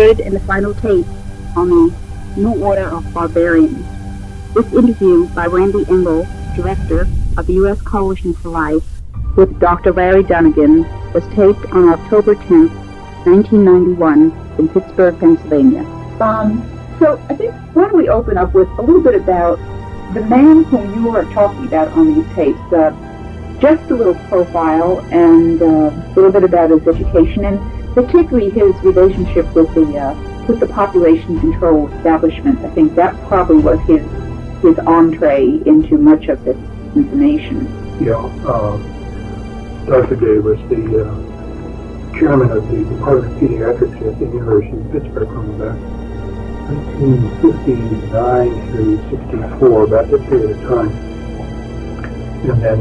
third and the final tape on the New Order of Barbarians. This interview by Randy Engel, director of the U.S. Coalition for Life, with Dr. Larry Dunnigan, was taped on October 10th, 1991, in Pittsburgh, Pennsylvania. So I think, why don't we open up with a little bit about the man whom you are talking about on these tapes, just a little profile and a little bit about his education and particularly his relationship with the population control establishment. I think that probably was his entree into much of this information. Yeah, Dr. Day was the chairman of the Department of Pediatrics at the University of Pittsburgh from about 1959 through 64, about that period of time. And then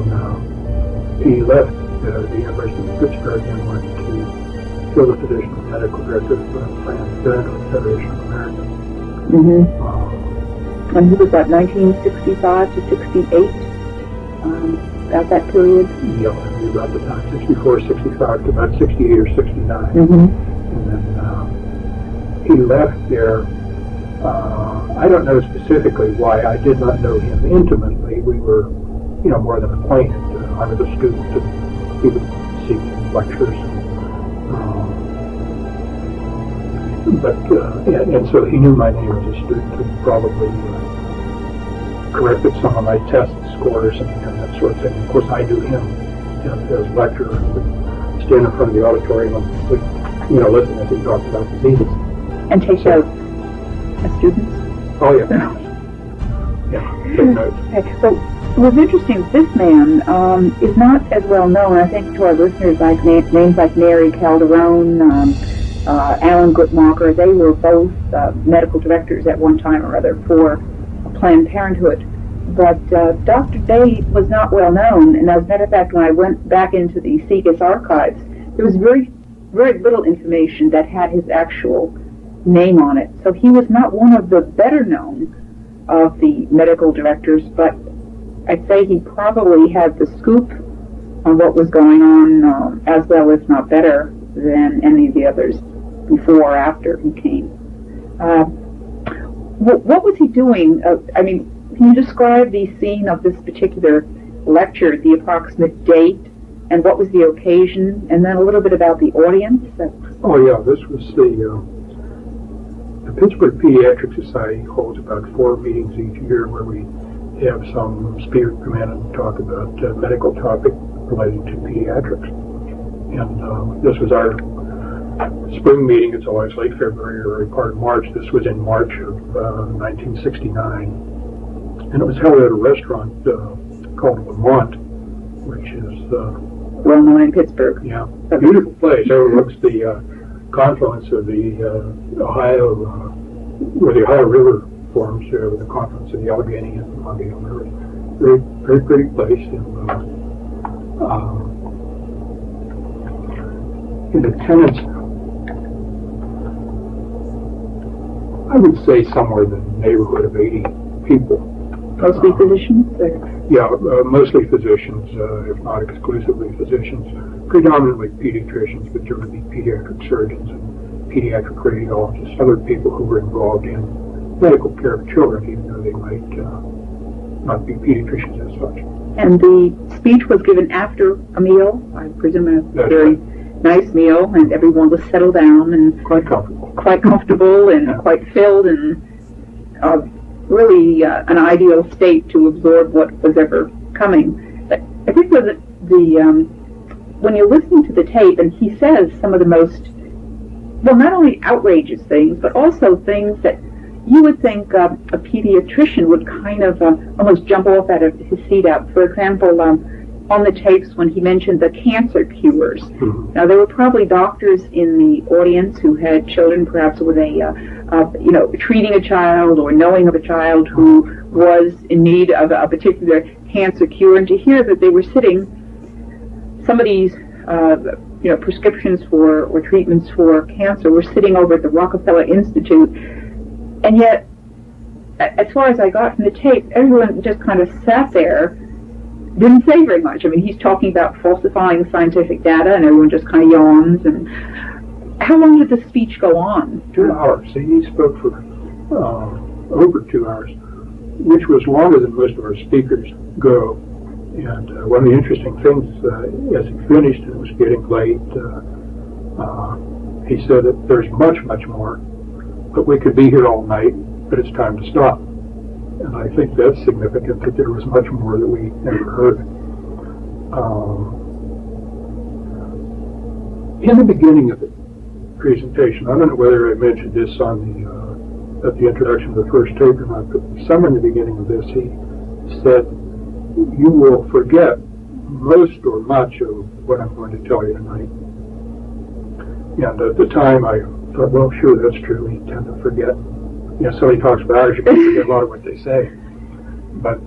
he left the University of Pittsburgh and went to fill the position of medical director of the Planned Parenthood Federation of America. Mm-hmm. And he was about 1965 to 68, about that period? Yeah, about the time, 64, 65 to about 68 or 69. Mm-hmm. And then he left there. I don't know specifically why. I did not know him intimately. We were, more than acquainted. I was a student, and he would see lectures. And so he knew my name as a student and probably corrected some of my test scores and that sort of thing. Of course, I knew him as a lecturer. I would stand in front of the auditorium and would, listen as he talked about diseases. And take notes as students? Oh, yeah. Yeah, take notes. Okay. So it was interesting, this man is not as well known, I think, to our listeners, like names like Mary Calderon, Alan Guttmacher. They were both medical directors at one time or other for Planned Parenthood. But Dr. Day was not well known, and as a matter of fact, when I went back into the CEGIS archives, there was very, very little information that had his actual name on it. So he was not one of the better known of the medical directors, but I'd say he probably had the scoop on what was going on as well, if not better, than any of the others before or after he came. What was he doing? Can you describe the scene of this particular lecture, the approximate date, and what was the occasion, and then a little bit about the audience? Oh, yeah, this was the Pittsburgh Pediatric Society holds about 4 meetings each year where we have some speaker come in and talk about medical topic related to pediatrics. And this was our spring meeting. It's always late February or early part of March. This was in March of 1969. And it was held at a restaurant called Vermont, which is well known in Pittsburgh. Yeah, a beautiful place. It overlooks the confluence of the Ohio, where the Ohio River forms, the confluence of the Allegheny and the Monongahela River. Very, very pretty place. In attendance, I would say somewhere in the neighborhood of 80 people. Mostly physicians? Yeah, mostly physicians, if not exclusively physicians. Predominantly pediatricians, but there would be pediatric surgeons and pediatric radiologists, other people who were involved in medical care of children, even though they might not be pediatricians as such. And the speech was given after a meal, I presume a very nice meal, and everyone was settled down and quite comfortable and quite filled and really an ideal state to absorb what was ever coming. But I think that when you're listening to the tape, and he says some of the most, well, not only outrageous things, but also things that you would think a pediatrician would kind of almost jump off out of his seat at. For example, on the tapes when he mentioned the cancer cures. Mm-hmm. Now, there were probably doctors in the audience who had children, perhaps with treating a child or knowing of a child who was in need of a particular cancer cure, and to hear that they were sitting, some of these prescriptions for or treatments for cancer were sitting over at the Rockefeller Institute, and yet, as far as I got from the tape, everyone just kind of sat there, didn't say very much. I mean, he's talking about falsifying scientific data, and everyone just kind of yawns, and How long did the speech go on? 2 hours. He spoke for over 2 hours, which was longer than most of our speakers go. And one of the interesting things, as he finished and it was getting late, he said that there's much, much more, but we could be here all night, but it's time to stop. And I think that's significant, that there was much more that we never heard. In the beginning of the presentation, I don't know whether I mentioned this on at the introduction of the first tape or not, but somewhere in the beginning of this, he said, "You will forget most or much of what I'm going to tell you tonight." And at the time, I thought, well, sure, that's true. We tend to forget. You know, somebody talks about ours, you can forget a lot of what they say. But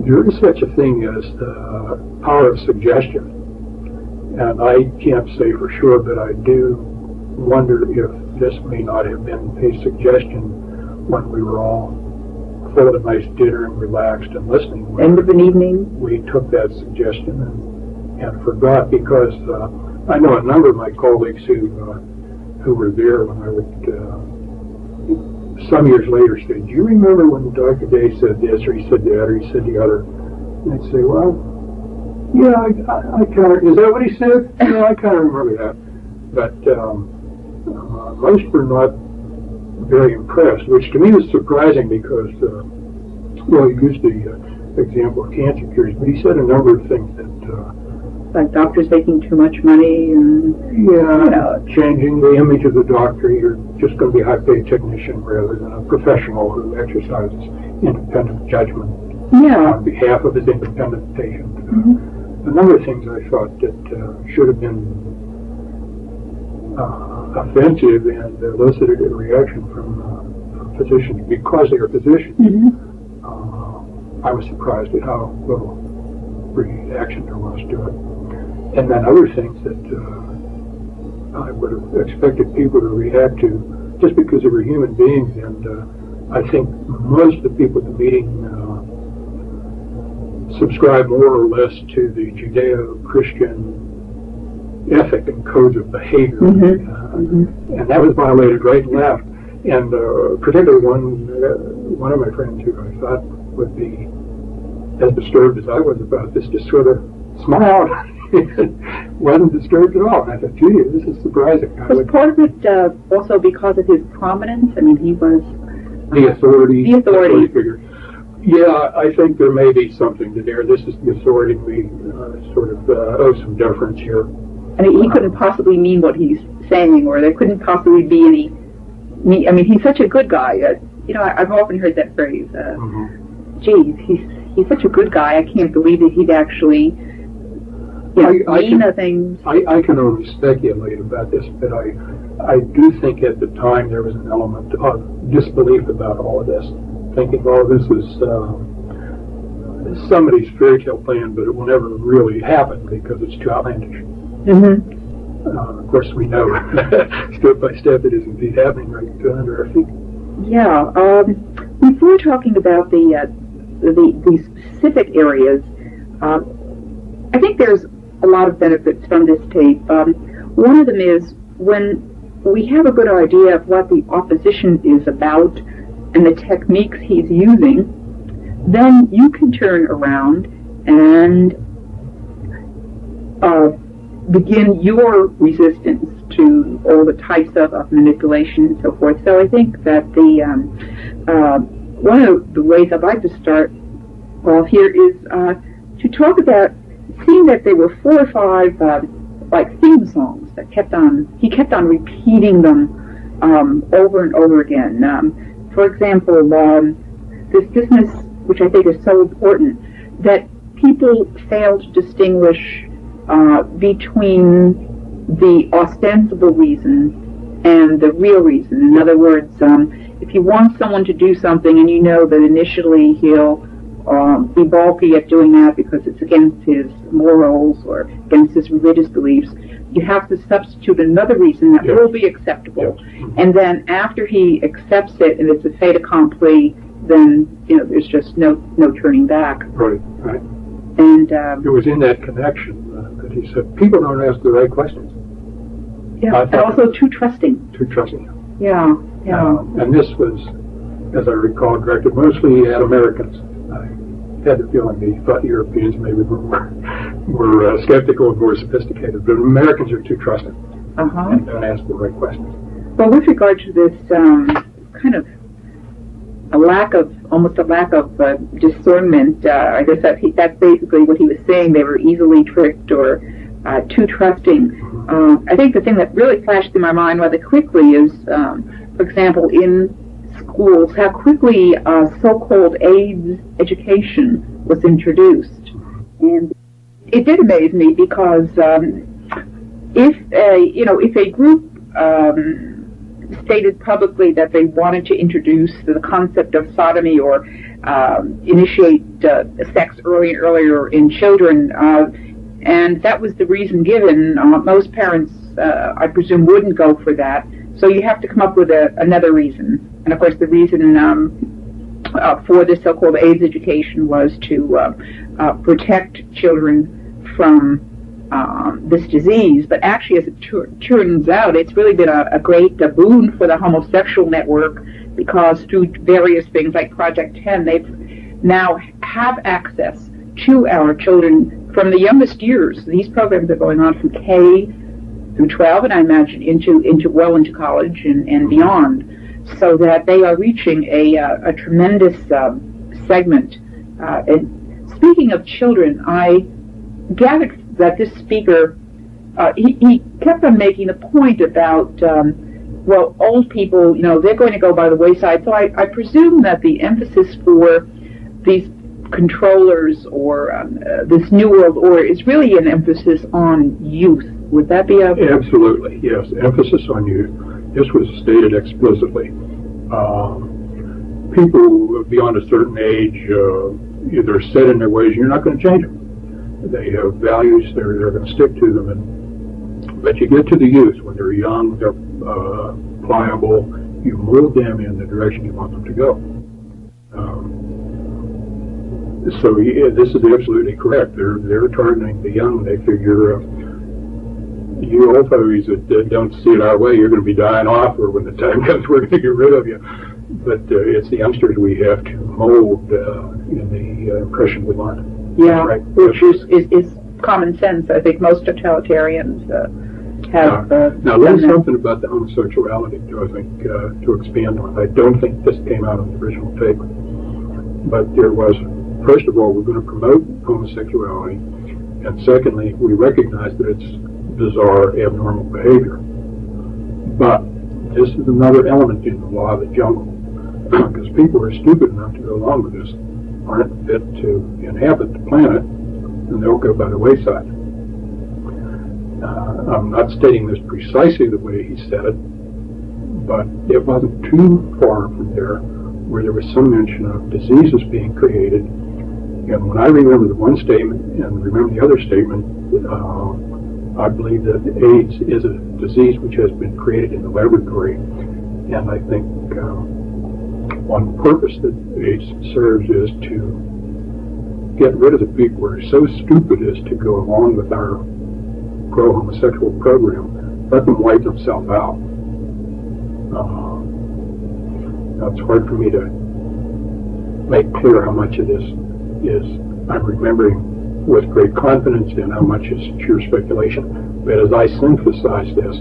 there is such a thing as the power of suggestion. And I can't say for sure, but I do wonder if this may not have been a suggestion when we were all full of a nice dinner and relaxed and listening. End of an evening? We took that suggestion and forgot, because I know a number of my colleagues who were there when I would, some years later, say, "Do you remember when Dr. Day said this, or he said that, or he said the other?" And I'd say, "Well, yeah, I kind of, is that what he said? Yeah, I kind of remember that." But most were not very impressed, which to me was surprising because, well, he used the example of cancer cures, but he said a number of things that... like doctors making too much money and... Yeah, changing the image of the doctor. You're just going to be a high-paid technician rather than a professional who exercises independent judgment on behalf of his independent patient. A number of things I thought that should have been offensive and elicited a reaction from physicians because they are physicians. I was surprised at how little reaction there was to it. And then other things that I would have expected people to react to just because they were human beings. And I think most of the people at the meeting subscribe more or less to the Judeo-Christian ethic and codes of behavior, and that was violated right and left. And particularly one of my friends who I thought would be as disturbed as I was about this just sort of smiled. Wasn't disturbed at all. And I thought, gee, this is surprising. Was part of it also because of his prominence? I mean, he was the authority figure. Yeah, I think there may be something to there. This is the authority. We sort of owe some deference here. I mean, he couldn't possibly mean what he's saying, or there couldn't possibly be any... I mean, he's such a good guy. You know, I've often heard that phrase. Geez, he's such a good guy. I can't believe that he'd actually mean things. I can only speculate about this, but I do think at the time there was an element of disbelief about all of this. Thinking, oh, this was somebody's fairy tale plan, but it will never really happen because it's too outlandish. Of course, we know step by step it is indeed happening right under our feet. Yeah. Before talking about the specific areas, I think there's a lot of benefits from this tape. One of them is when we have a good idea of what the opposition is about and the techniques he's using, then you can turn around and begin your resistance to all the types of manipulation and so forth. So I think that one of the ways I'd like to start off here is to talk about seeing that there were 4 or 5 like theme songs that he kept on repeating them over and over again. For example, this dissonance, which I think is so important, that people fail to distinguish between the ostensible reason and the real reason. In other words, if you want someone to do something and you know that initially he'll be balky at doing that because it's against his morals or against his religious beliefs, you have to substitute another reason that will be acceptable. And then after he accepts it and it's a fait accompli, then there's just no turning back. Right. And it was in that connection that he said, people don't ask the right questions. Yeah, and also too trusting. Too trusting. Yeah, yeah. And this was, as I recall, directed mostly at Americans. I had the feeling they thought Europeans maybe were skeptical and more sophisticated, but Americans are too trusting and don't ask the right questions. Well, with regard to this kind of almost a lack of discernment, I guess that's basically what he was saying. They were easily tricked or too trusting. I think the thing that really flashed through my mind rather quickly is, for example, in schools, how quickly so-called AIDS education was introduced. And it did amaze me because if a group stated publicly that they wanted to introduce the concept of sodomy or initiate sex earlier in children, and that was the reason given, most parents, I presume, wouldn't go for that. So you have to come up with another reason. And of course, the reason for this so-called AIDS education was to protect children from this disease. But actually, as it turns out, it's really been a great boon for the homosexual network, because through various things like Project 10, they now have access to our children from the youngest years. These programs are going on from K through 12, and I imagine into college and beyond, so that they are reaching a tremendous segment. And speaking of children, I gathered that this speaker, he kept on making a point about, old people, they're going to go by the wayside. So I presume that the emphasis for these controllers or this New World Order is really an emphasis on youth. Would that be a... Absolutely, yes. Emphasis on youth. This was stated explicitly. People beyond a certain age, they're set in their ways, you're not going to change them. They have values, they're going to stick to them. But you get to the youth, when they're young, they're pliable, you move them in the direction you want them to go. So this is absolutely correct. They're targeting the young. They figure, you old folks that don't see it our way, you're going to be dying off, or when the time comes, we're going to get rid of you. But it's the youngsters we have to mold in the impression we want. Yeah, right. Which is common sense. I think most totalitarians have now, there's something about the homosexuality, I think, to expand on. I don't think this came out on the original tape, but there was, first of all, we're going to promote homosexuality, and secondly, we recognize that it's bizarre, abnormal behavior. But this is another element in the law of the jungle, because people who are stupid enough to go along with this aren't fit to inhabit the planet, and they'll go by the wayside. I'm not stating this precisely the way he said it, but it wasn't too far from there where there was some mention of diseases being created. And when I remember the one statement and remember the other statement, I believe that AIDS is a disease which has been created in the laboratory. And I think one purpose that AIDS serves is to get rid of the people who are so stupid as to go along with our pro-homosexual program. Let them wipe themselves out. Now it's hard for me to make clear how much of this is I'm remembering with great confidence and how much is pure speculation. But as I synthesize this,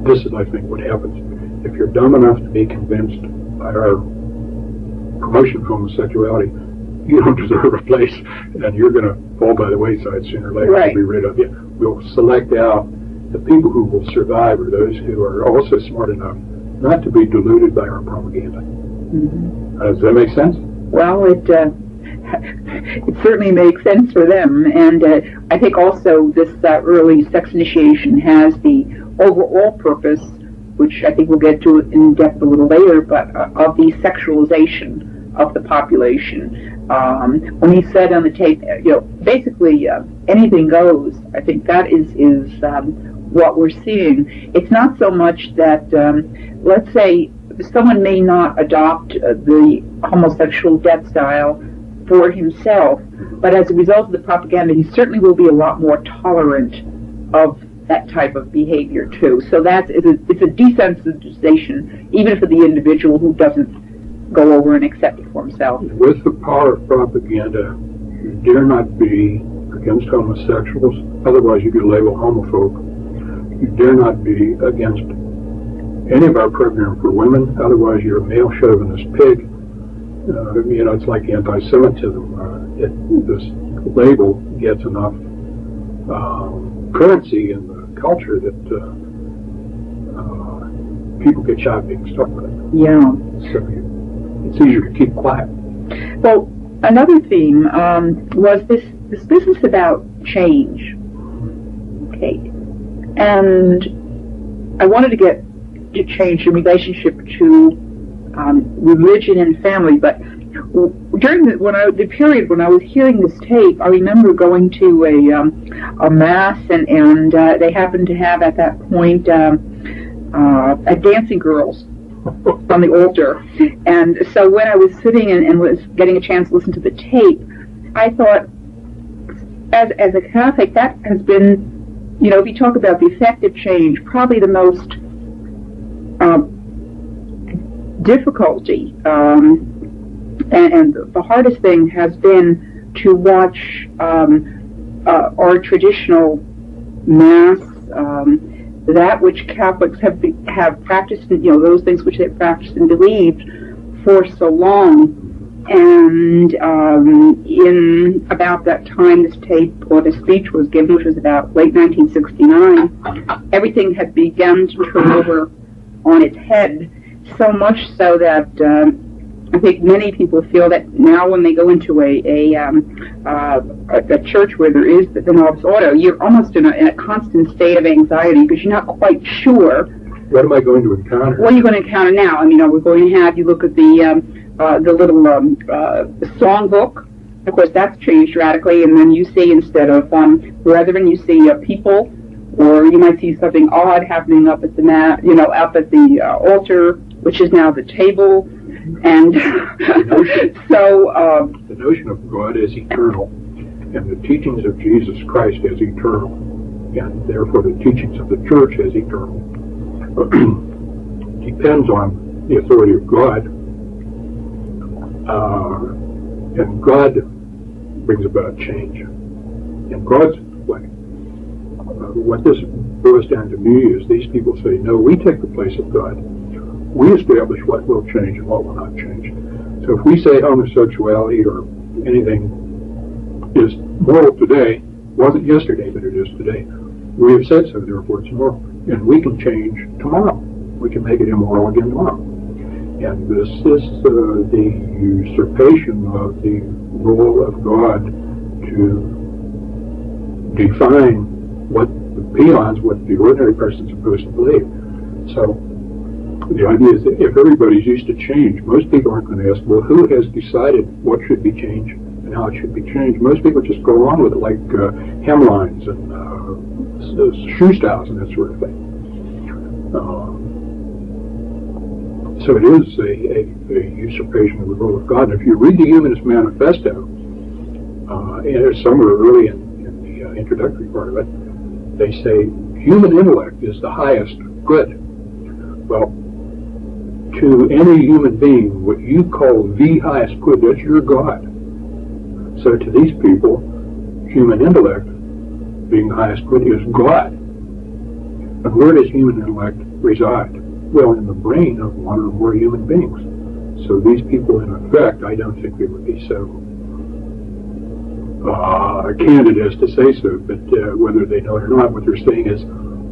this is, I think, what happens. If you're dumb enough to be convinced by our promotion of homosexuality, you don't deserve a place, and you're going to fall by the wayside sooner or later. Right. We'll be rid of you. We'll select out the people who will survive, or those who are also smart enough not to be deluded by our propaganda. Mm-hmm. Does that make sense? Well, it certainly makes sense for them, and I think also this early sex initiation has the overall purpose, which I think we'll get to in depth a little later, but of the sexualization of the population. When he said on the tape, basically anything goes, I think that is what we're seeing. It's not so much that, let's say, someone may not adopt the homosexual death style for himself, but as a result of the propaganda, he certainly will be a lot more tolerant of that type of behavior too. So it's a desensitization, even for the individual who doesn't go over and accept it for himself. With the power of propaganda, you dare not be against homosexuals, otherwise you get labeled homophobe. You dare not be against any of our program for women, otherwise you're a male chauvinist pig. It's like anti-Semitism. This label gets enough currency in the culture that people get shot being stuck with it. Yeah. So it's easier to keep quiet. Well, another theme was this business about change. Okay. And I wanted to get to change in relationship to religion and family, but during the period when I was hearing this tape, I remember going to a mass, and they happened to have at that point a dancing girls on the altar, and so when I was sitting and was getting a chance to listen to the tape, I thought, as a Catholic, that has been, if you talk about the effective change, probably the most difficulty, and the hardest thing has been to watch our traditional Mass, that which Catholics have practiced, those things which they've practiced and believed for so long. And in about that time this tape or the speech was given, which was about late 1969, everything had begun to turn over on its head, so much so that I think many people feel that now when they go into a church where there is the Novus Ordo, you're almost in a constant state of anxiety because you're not quite sure. What am I going to encounter? What are you going to encounter now? I mean, we're going to have you look at the little songbook. Of course, that's changed radically, and then you see instead of brethren, you see people, or you might see something odd happening up at the up at the altar, which is now the table. And the notion of God as eternal, and the teachings of Jesus Christ as eternal, and therefore the teachings of the church as eternal, depends on the authority of God, and God brings about change in God's way. What this boils down to me is these people say, no, we take the place of God. We establish what will change and what will not change. So if we say homosexuality or anything is moral today, wasn't yesterday, but it is today, we have said so, therefore it's moral. And we can change tomorrow. We can make it immoral again tomorrow. And this is the usurpation of the role of God to define what the peons, what the ordinary person is supposed to believe. So the idea is that if everybody's used to change, most people aren't going to ask, well, who has decided what should be changed and how it should be changed? Most people just go along with it, like hemlines and shoe styles and that sort of thing. So it is a usurpation of the role of God. And if you read the Humanist Manifesto, and somewhere early in the introductory part of it, they say human intellect is the highest good. Well, to any human being, what you call the highest good, that's your God. So to these people, human intellect, being the highest good, is God. And where does human intellect reside? Well, in the brain of one or more human beings. So these people, in effect, I don't think they would be so candid as to say so, but whether they know it or not, what they're saying is,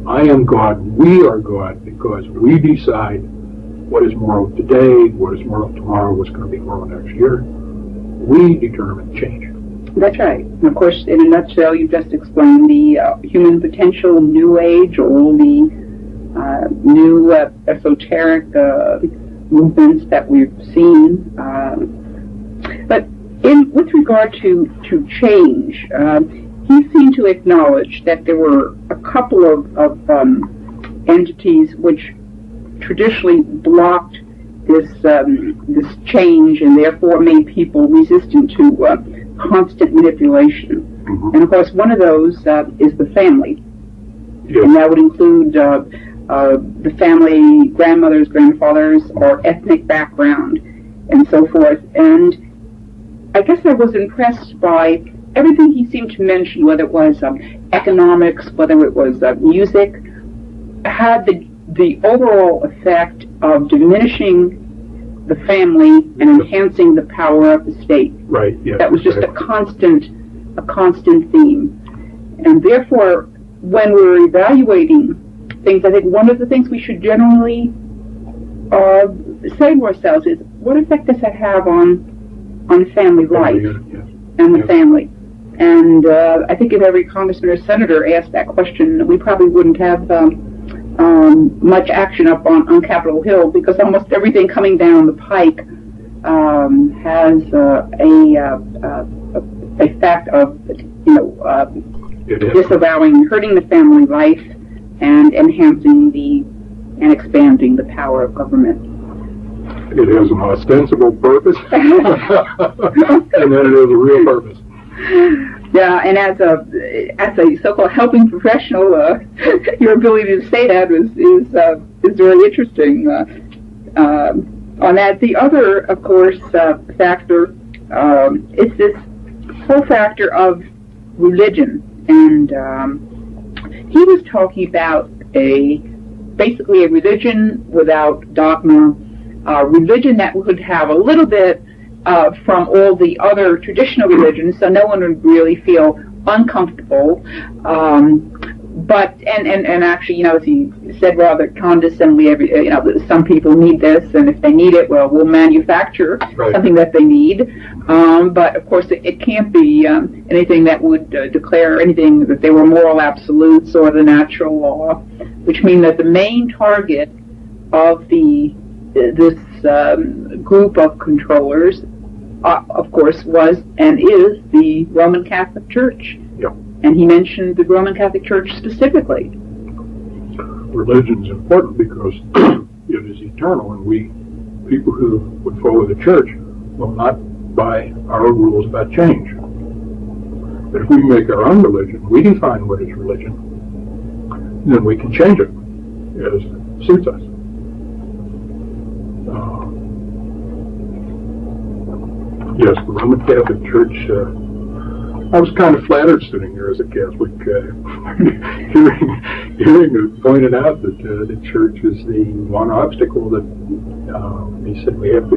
I am God, we are God, because we decide what is moral today, what is moral tomorrow, what's going to be moral next year. We determine change. That's right. And of course, in a nutshell, you just explained the human potential, New Age, all the new esoteric movements that we've seen. But with regard to change, he seemed to acknowledge that there were a couple of entities which traditionally blocked this change and therefore made people resistant to constant manipulation. Mm-hmm. And of course, one of those is the family. Yes. And that would include the family, grandmothers, grandfathers, or ethnic background, and so forth. And I guess I was impressed by everything he seemed to mention, whether it was economics, whether it was music, had the overall effect of diminishing the family and enhancing the power of the state. Right. Yeah. That was just a constant theme. And therefore, when we're evaluating things, I think one of the things we should generally say to ourselves is, what effect does that have on family life and the family? And I think if every congressman or senator asked that question, we probably wouldn't have much action up on Capitol Hill, because almost everything coming down the pike has a fact of, disavowing, hurting the family life, and enhancing and expanding the power of government. It has an ostensible purpose, and then it has a real purpose. Yeah, and as a so-called helping professional, your ability to say that is very interesting. On that, the other, of course, factor is this whole factor of religion, and he was talking about basically a religion without dogma, religion that would have a little bit from all the other traditional religions, so no one would really feel uncomfortable. But actually, as he said rather condescendingly, some people need this, and if they need it, well, we'll manufacture something that they need. But of course, it can't be anything that would declare anything that they were moral absolutes or the natural law, which mean that the main target of this group of controllers, of course, was and is the Roman Catholic Church. Yeah. And he mentioned the Roman Catholic Church specifically. Religion is important because it is eternal, and we, people who would follow the church, will not buy our own rules about change. But if we make our own religion, we define what is religion, then we can change it as suits us. Yes, the Roman Catholic Church, I was kind of flattered sitting here as a Catholic, hearing it pointed out that the church is the one obstacle that he said we have to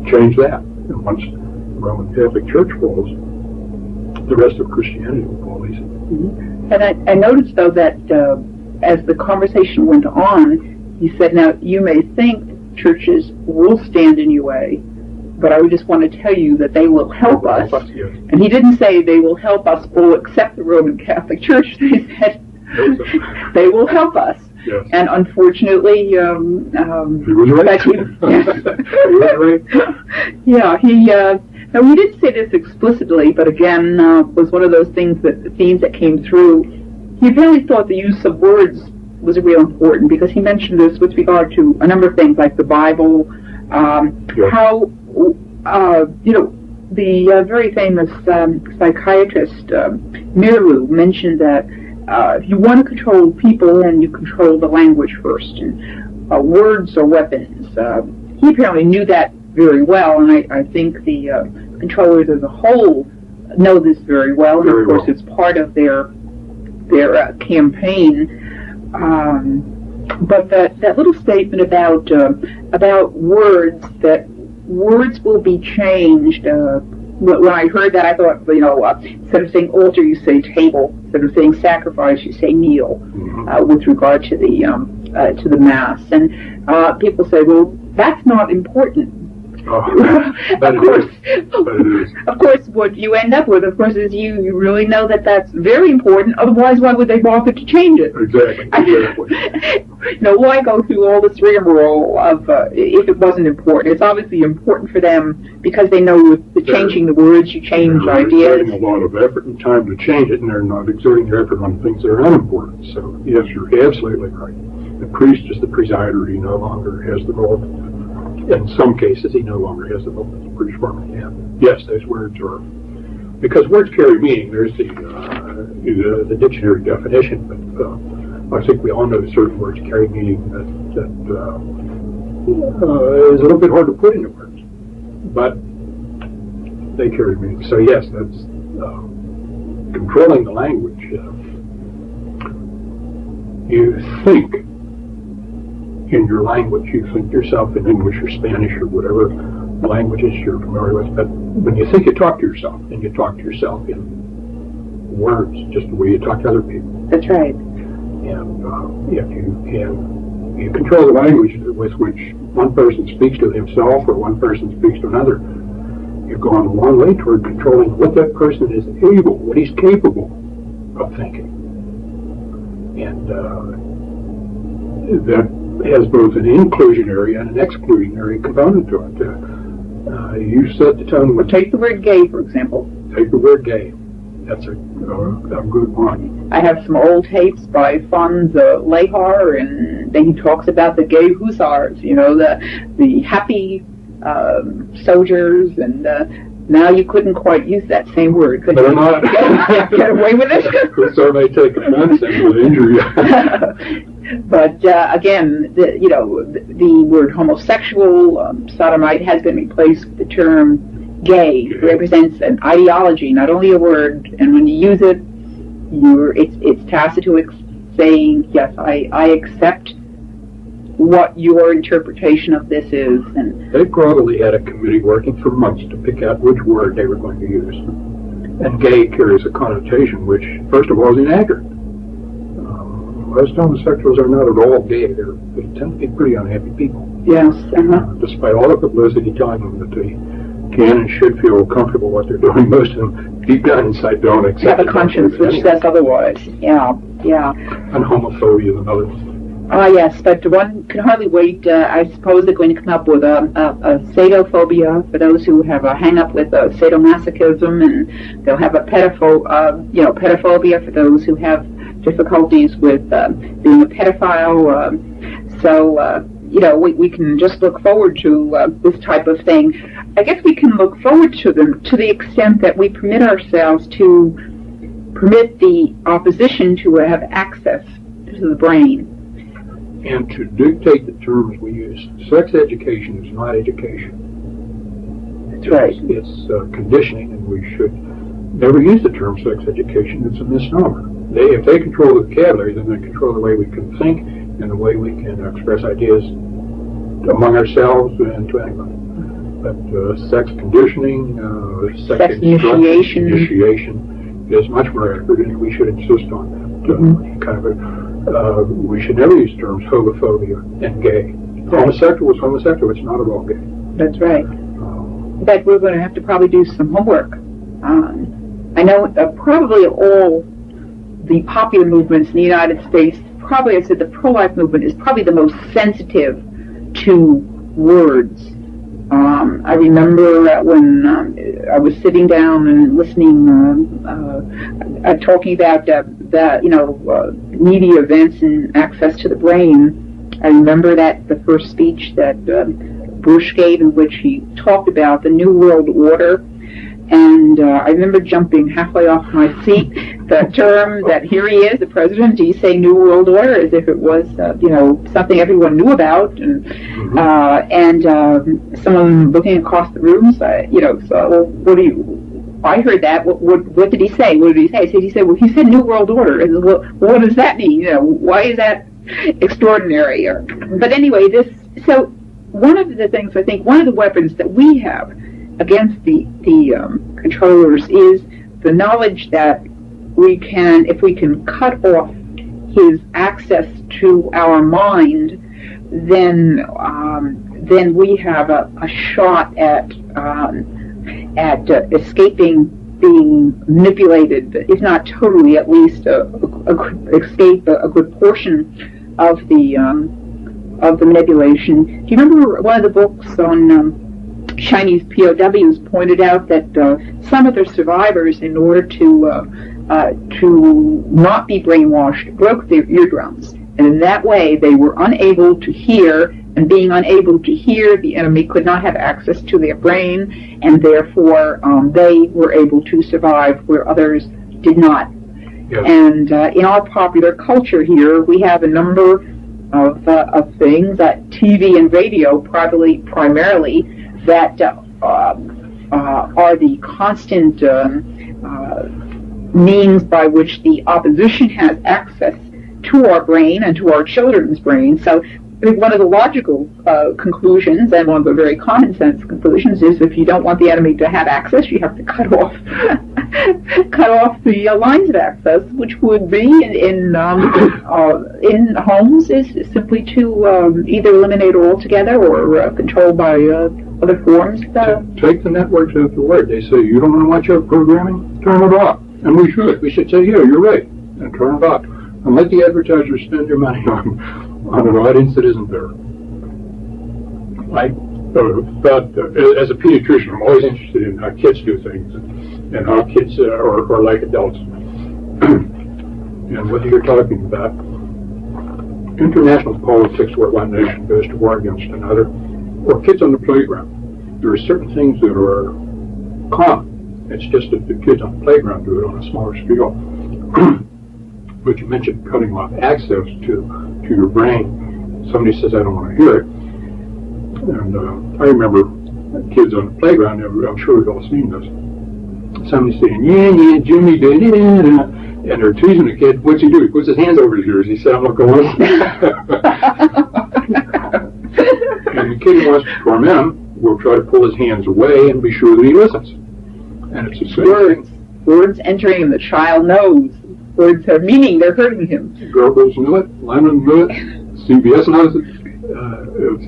change that. And once the Roman Catholic Church falls, the rest of Christianity will fall easy. Mm-hmm. And I noticed, though, that as the conversation went on, he said, now, you may think churches will stand in your way, but I would just want to tell you that they will help us. Yes. And he didn't say they will help us all except the Roman Catholic Church. They said they will help us. Yes. And unfortunately, he was right. he was right. Yeah, now he didn't say this explicitly, but again, was one of those themes that came through. He apparently thought the use of words was real important, because he mentioned this with regard to a number of things like the Bible, how the very famous psychiatrist Mirlu mentioned that if you want to control people, then you control the language first, and words are weapons. He apparently knew that very well, and I think the controllers as a whole know this very well, and of course it's part of their campaign. But that little statement about words, that words will be changed. When I heard that, I thought, instead of saying altar, you say table. Instead of saying sacrifice, you say kneel. With regard to the mass, and people say, well, that's not important. Of course, what you end up with, of course, is you really know that that's very important. Otherwise, why would they bother to change it? Exactly. Why go through all this rigmarole of if it wasn't important? It's obviously important for them because they know with changing the words, you change ideas. They're exerting a lot of effort and time to change it, and they're not exerting their effort on things that are unimportant. So, yes, you're absolutely right. The priest is the presider. He no longer has the role. In some cases, he no longer has the role as a British Roman Catholic. Yes, those words are, because words carry meaning. There's the the dictionary definition, but I think we all know certain words carry meaning that is a little bit hard to put into words, but they carry meaning. So yes, that's controlling the language. You think in your language, you think yourself in English or Spanish or whatever languages you're familiar with, but when you think, you talk to yourself, and you talk to yourself in words, just the way you talk to other people. That's right. And if you control the language with which one person speaks to himself or one person speaks to another, you've gone a long way toward controlling what that person is able, what he's capable of thinking. And that has both an inclusionary and an exclusionary component to it. You set the tone with... Take the word gay, for example. Take the word gay. That's a good one. I have some old tapes by Franz Lehar, and he talks about the gay hussars, the happy soldiers, and now you couldn't quite use that same word, could you? Not. Get away with it? Hussar may take offense and will injure you. But again, the word homosexual, sodomite, has been replaced with the term gay. It represents an ideology, not only a word. And when you use it, it's tacit to saying, yes, I accept what your interpretation of this is. And they probably had a committee working for months to pick out which word they were going to use. And gay carries a connotation which, first of all, is inaccurate. Most homosexuals are not at all gay. They tend to be pretty unhappy people. Yes. Despite all the publicity telling them that they can and should feel comfortable what they're doing, most of them deep down inside don't accept have a conscience which says otherwise. Yeah. And homophobia is another one. Yes, but one can hardly wait. I suppose they're going to come up with a sadophobia for those who have a hang-up with sadomasochism, and they'll have a pedophobia for those who have difficulties with being a pedophile. We can just look forward to this type of thing. I guess we can look forward to them to the extent that we permit ourselves to permit the opposition to have access to the brain. And to dictate the terms we use. Sex education is not education. That's right. It's conditioning, and we should never use the term sex education. It's a misnomer. If they control the vocabulary, then they control the way we can think and the way we can express ideas among ourselves and to anybody. But sex conditioning, sex initiation is much more accurate, and we should insist on that. We should never use terms homophobia and gay. Homosexual is homosexual. It's not at all gay. That's right. In fact, we're going to have to probably do some homework. I know probably all the popular movements in the United States, probably I said the pro-life movement is probably the most sensitive to words. I remember when I was sitting down and listening, talking about media events and access to the brain. I remember that the first speech that Bush gave, in which he talked about the New World Order. And I remember jumping halfway off my seat, the term that here he is, the president, he's saying New World Order as if it was, something everyone knew about. And someone looking across the room said, I heard that. What did he say? What did he say? He said, well, he said New World Order. And, well, what does that mean? Why is that extraordinary? But anyway, so one of the things, I think, one of the weapons that we have against the controllers is the knowledge that we can, if we can cut off his access to our mind, then we have a shot at escaping being manipulated, if not totally, at least escape a good portion of the manipulation. Do you remember one of the books on Chinese POWs pointed out that some of their survivors, in order to not be brainwashed, broke their eardrums, and in that way they were unable to hear, and being unable to hear, the enemy could not have access to their brain, and therefore they were able to survive where others did not. Yes. And in our popular culture here, we have a number of things, TV and radio primarily, that are the constant means by which the opposition has access to our brain and to our children's brain. So I think one of the logical conclusions, and one of the very common sense conclusions, is if you don't want the enemy to have access, you have to cut off the lines of access, which would be in homes is simply to either eliminate altogether or controlled by other forms. Take the networks as the word. They say you don't want to watch our programming, turn it off, and we should. We should say, yeah, you're right, and turn it off, and let the advertisers spend their money on an audience that isn't there. As a pediatrician, I'm always interested in how kids do things and how kids are like adults. And whether you're talking about international politics where one nation goes to war against another, or kids on the playground, there are certain things that are common. It's just that the kids on the playground do it on a smaller scale. But you mentioned cutting off access to your brain. Somebody says, I don't want to hear it. And I remember kids on the playground, I'm sure we've all seen this. Somebody saying, yeah, Jimmy did it. And they're teasing the kid. What's he do? He puts his hands over his ears. He said, I'm not going to listen. And the kid who wants to torment him will try to pull his hands away and be sure that he listens. And it's the same. Words entering, and the child knows. Words have meaning, they're hurting him. Goebbels knew it, Lenin knew it, CBS knows it.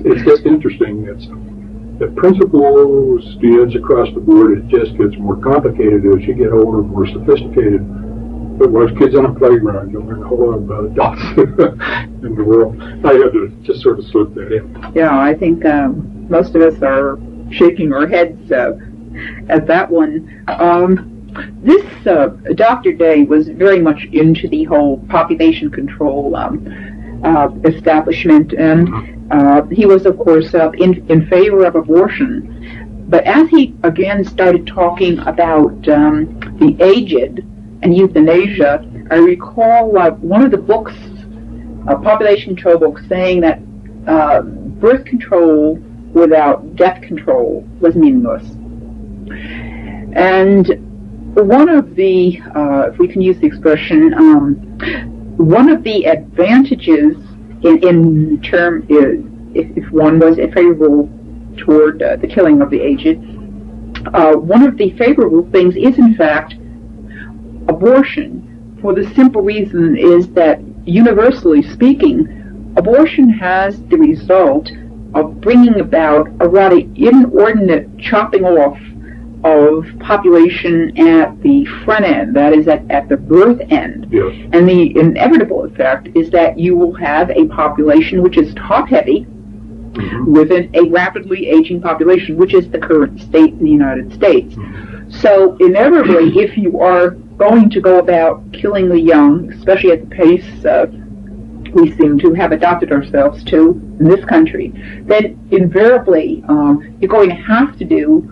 It's just interesting. The principles, stands across the board, it just gets more complicated as you get older, more sophisticated. But watch kids on a playground, you'll learn a whole lot about adults in the world. I had to just sort of slip that in. Yeah, I think most of us are shaking our heads at that one. This Dr. Day was very much into the whole population control establishment, and he was, of course, in favor of abortion. But as he again started talking about the aged and euthanasia, I recall one of the books, a population control book, saying that birth control without death control was meaningless. And one of the, if we can use the expression, one of the advantages in term is, if one was favorable toward the killing of the aged, one of the favorable things is, in fact, abortion, for the simple reason is that, universally speaking, abortion has the result of bringing about a rather inordinate chopping off of population at the front end, that is at the birth end. Yes. And the inevitable effect is that you will have a population which is top-heavy, within a rapidly aging population, which is the current state in the United States. So inevitably, if you are going to go about killing the young, especially at the pace we seem to have adopted ourselves to in this country, then invariably you're going to have to do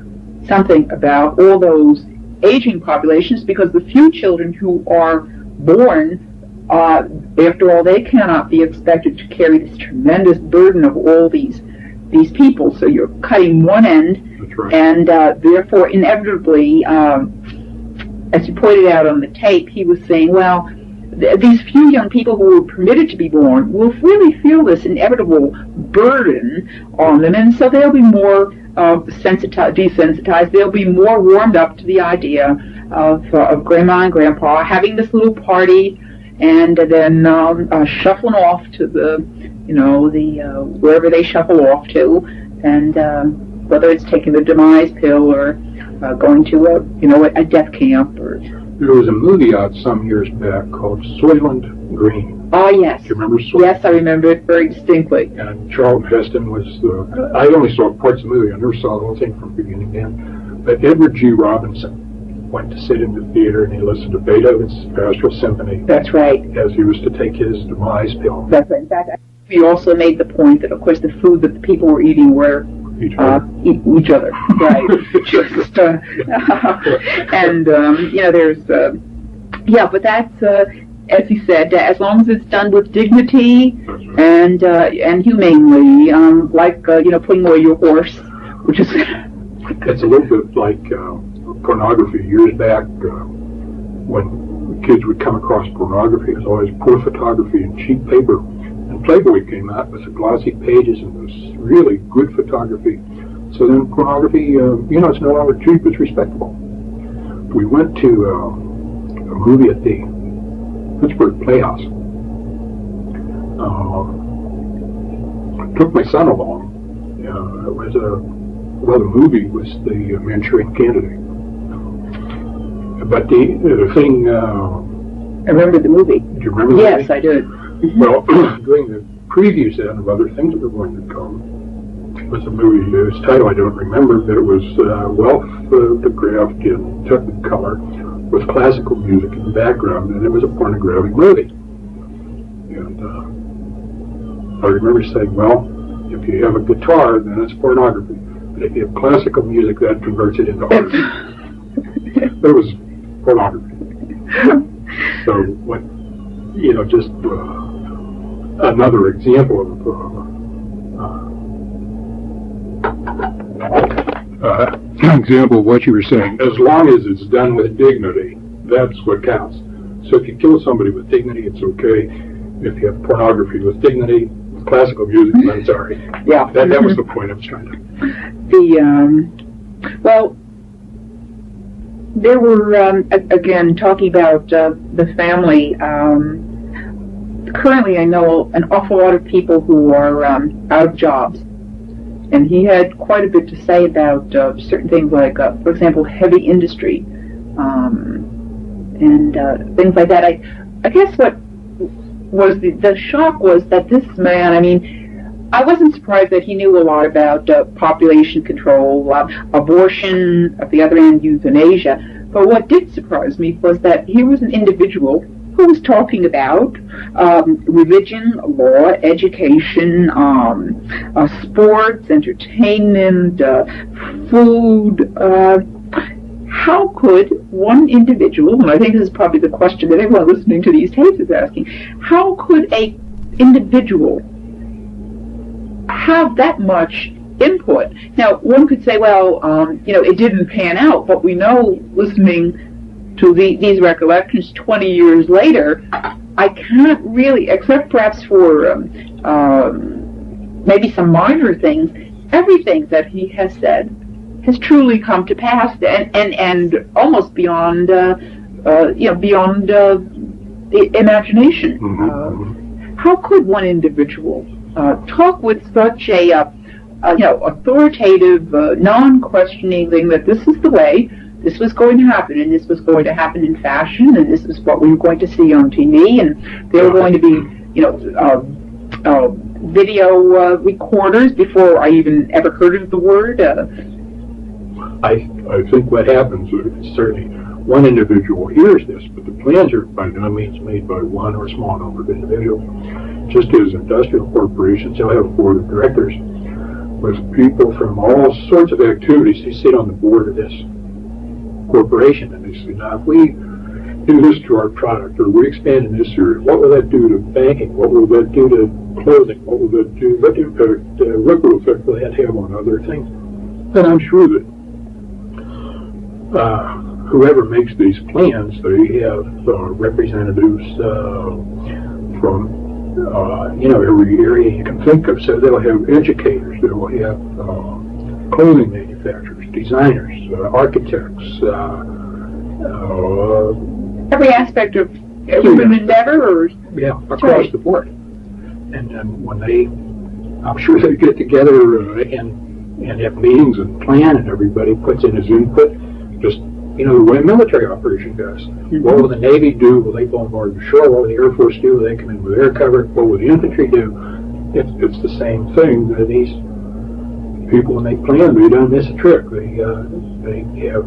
something about all those aging populations, because the few children who are born, after all, they cannot be expected to carry this tremendous burden of all these people. So you're cutting one end. That's right. And therefore, inevitably, as you pointed out on the tape, he was saying, well, these few young people who were permitted to be born will really feel this inevitable burden on them, and so they'll be more desensitized. They'll be more warmed up to the idea of Grandma and Grandpa having this little party, and then shuffling off to the wherever they shuffle off to, and whether it's taking the demise pill or going to a death camp. Or there was a movie out some years back called Soylent Green. Oh, yes. Do you remember Soylent? Yes, I remember it very distinctly. And Charlton Heston was I only saw parts of the movie. I never saw the whole thing from beginning to end. But Edward G. Robinson went to sit in the theater and he listened to Beethoven's Pastoral Symphony. That's right. As he was to take his demise pill. That's right. In fact, we also made the point that, of course, the food that the people were eating were each other, right? Just, and there's Yeah, but that's, as you said, as long as it's done with dignity and humanely, like putting away your horse, which is. It's a little bit like pornography. Years back, when kids would come across pornography, it was always poor photography and cheap paper. And Playboy came out with the glossy pages and this really good photography. So then pornography, it's no longer cheap; it's respectable. We went to a movie at the Pittsburgh Playhouse. Took my son along. It was the movie was the Manchurian Candidate. But the thing. I remember the movie. Do you remember the movie? Yes, I did. Well, during the previews then of other things that were going to come, was a movie, its title I don't remember, but it was well photographed in Technicolor with classical music in the background, and it was a pornographic movie. And I remember saying, well, if you have a guitar, then it's pornography. But if you have classical music, that converts it into art. It was pornography. So, what, just another example of example of what you were saying. As long as it's done with dignity, that's what counts. So if you kill somebody with dignity, it's okay. If you have pornography with dignity, with classical music, then it's all right. Yeah. That was the point I was trying to. Well, there were again talking about the family. Currently, I know an awful lot of people who are out of jobs. And he had quite a bit to say about certain things like, for example, heavy industry and things like that. I guess what was the shock was that this man, I wasn't surprised that he knew a lot about population control, abortion, at the other end, euthanasia. But what did surprise me was that he was an individual who was talking about religion, law, education, sports, entertainment, food. How could one individual, and I think this is probably the question that everyone listening to these tapes is asking, how could a individual have that much input? Now, one could say, well, it didn't pan out, but we know, listening to these recollections 20 years later, I can't really, except perhaps for maybe some minor things, everything that he has said has truly come to pass, and almost beyond beyond imagination. Mm-hmm. How could one individual talk with such a authoritative, non-questioning thing that this is the way, this was going to happen, and this was going to happen in fashion, and this is what we were going to see on TV, and there were going to be, video recorders before I even ever heard of the word. I think what happens is certainly one individual hears this, but the plans are by no means made by one or a small number of individuals. Just as industrial corporations, they'll have a board of directors with people from all sorts of activities. They sit on the board of this corporation, and they say, now if we do this to our product, or we expand in this area, what will that do to banking? What will that do to clothing? What will that do? What impact, ripple effect will that have on other things? And I'm sure that whoever makes these plans, they have representatives from every area you can think of. So they'll have educators, they'll have clothing manufacturers, designers, architects, every aspect of human endeavor, or across the board. And then when I'm sure they get together and have meetings and plan, and everybody puts in his input. Just the way a military operation goes. Mm-hmm. What will the Navy do? Will they bombard the shore? What will the Air Force do? Will they come in with air cover? What will the infantry do? It's the same thing. These people, when they plan, they don't miss a trick. They have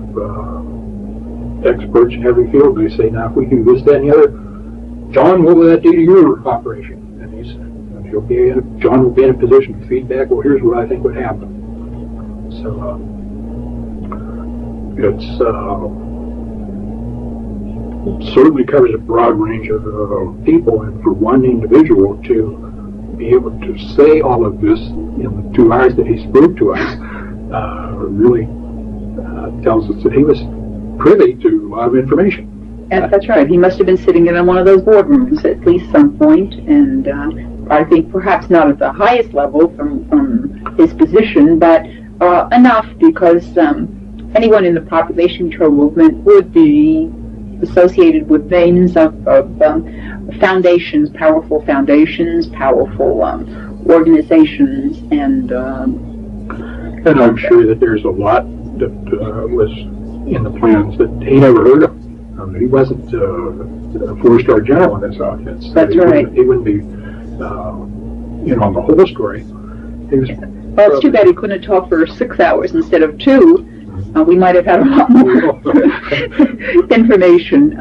experts in every field. They say, now if we do this, that, and the other, John, what will that do to your operation? And John will be in a position to feedback. Well, here's what I think would happen. So. It's certainly covers a broad range of people, and for one individual to be able to say all of this in the 2 hours that he spoke to us really tells us that he was privy to a lot of information. And that's right. He must have been sitting in one of those boardrooms at least some point, and I think perhaps not at the highest level from his position, but enough because anyone in the population control movement would be associated with names of foundations, powerful organizations, and I'm sure that there's a lot that was in the plans that he never heard of. He wasn't a 4-star general in this outfit. So that's right. He wouldn't be, on the whole story. Well, it's too bad he couldn't have talked for 6 hours instead of 2. We might have had a lot more information.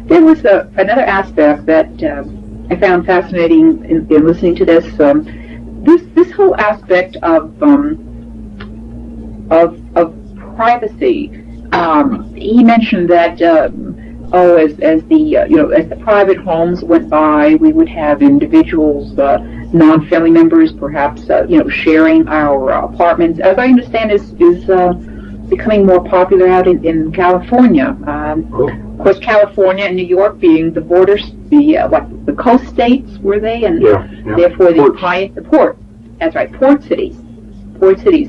There was another aspect that I found fascinating in listening to this. This whole aspect of privacy. He mentioned that as the private homes went by, we would have individuals, non-family members, perhaps sharing our apartments. As I understand, is becoming more popular out in California. Of course, California and New York being the borders, the coast states, were they? And therefore the port. That's right, port cities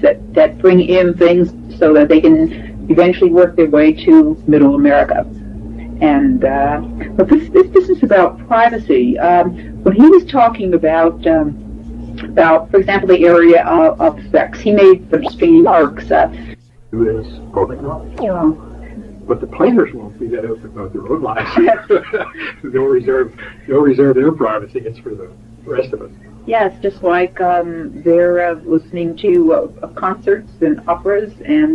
that bring in things so that they can eventually work their way to Middle America. And but this business about privacy, when he was talking about, for example, the area of sex, he made some strange remarks. Is public knowledge. Yeah. But the planners won't be that open about their own lives. They'll reserve their privacy. It's for the rest of us. Yes, just like they're listening to concerts and operas,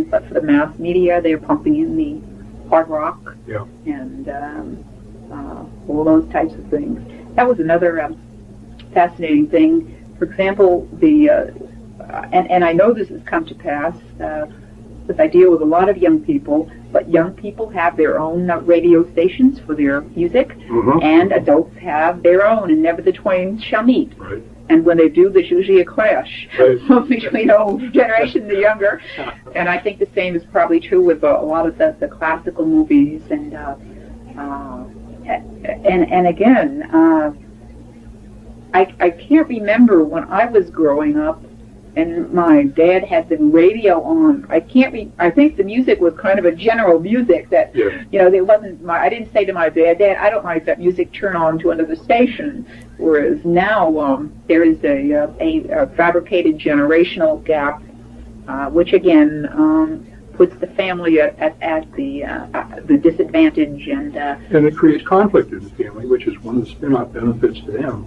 but for the mass media, they're pumping in the hard rock and all those types of things. That was another fascinating thing. For example, and I know this has come to pass, because I deal with a lot of young people, but young people have their own radio stations for their music, and adults have their own, and never the twain shall meet. Right. And when they do, there's usually a clash between the older generation and the younger. And I think the same is probably true with a lot of the classical movies. And again, I can't remember when I was growing up and my dad had the radio on. I think the music was kind of a general music that, there wasn't, I didn't say to my dad, I don't like that music, turn on to another station. Whereas now there is a fabricated generational gap, which again puts the family at the disadvantage. And it creates conflict in the family, which is one of the spin-off benefits to them.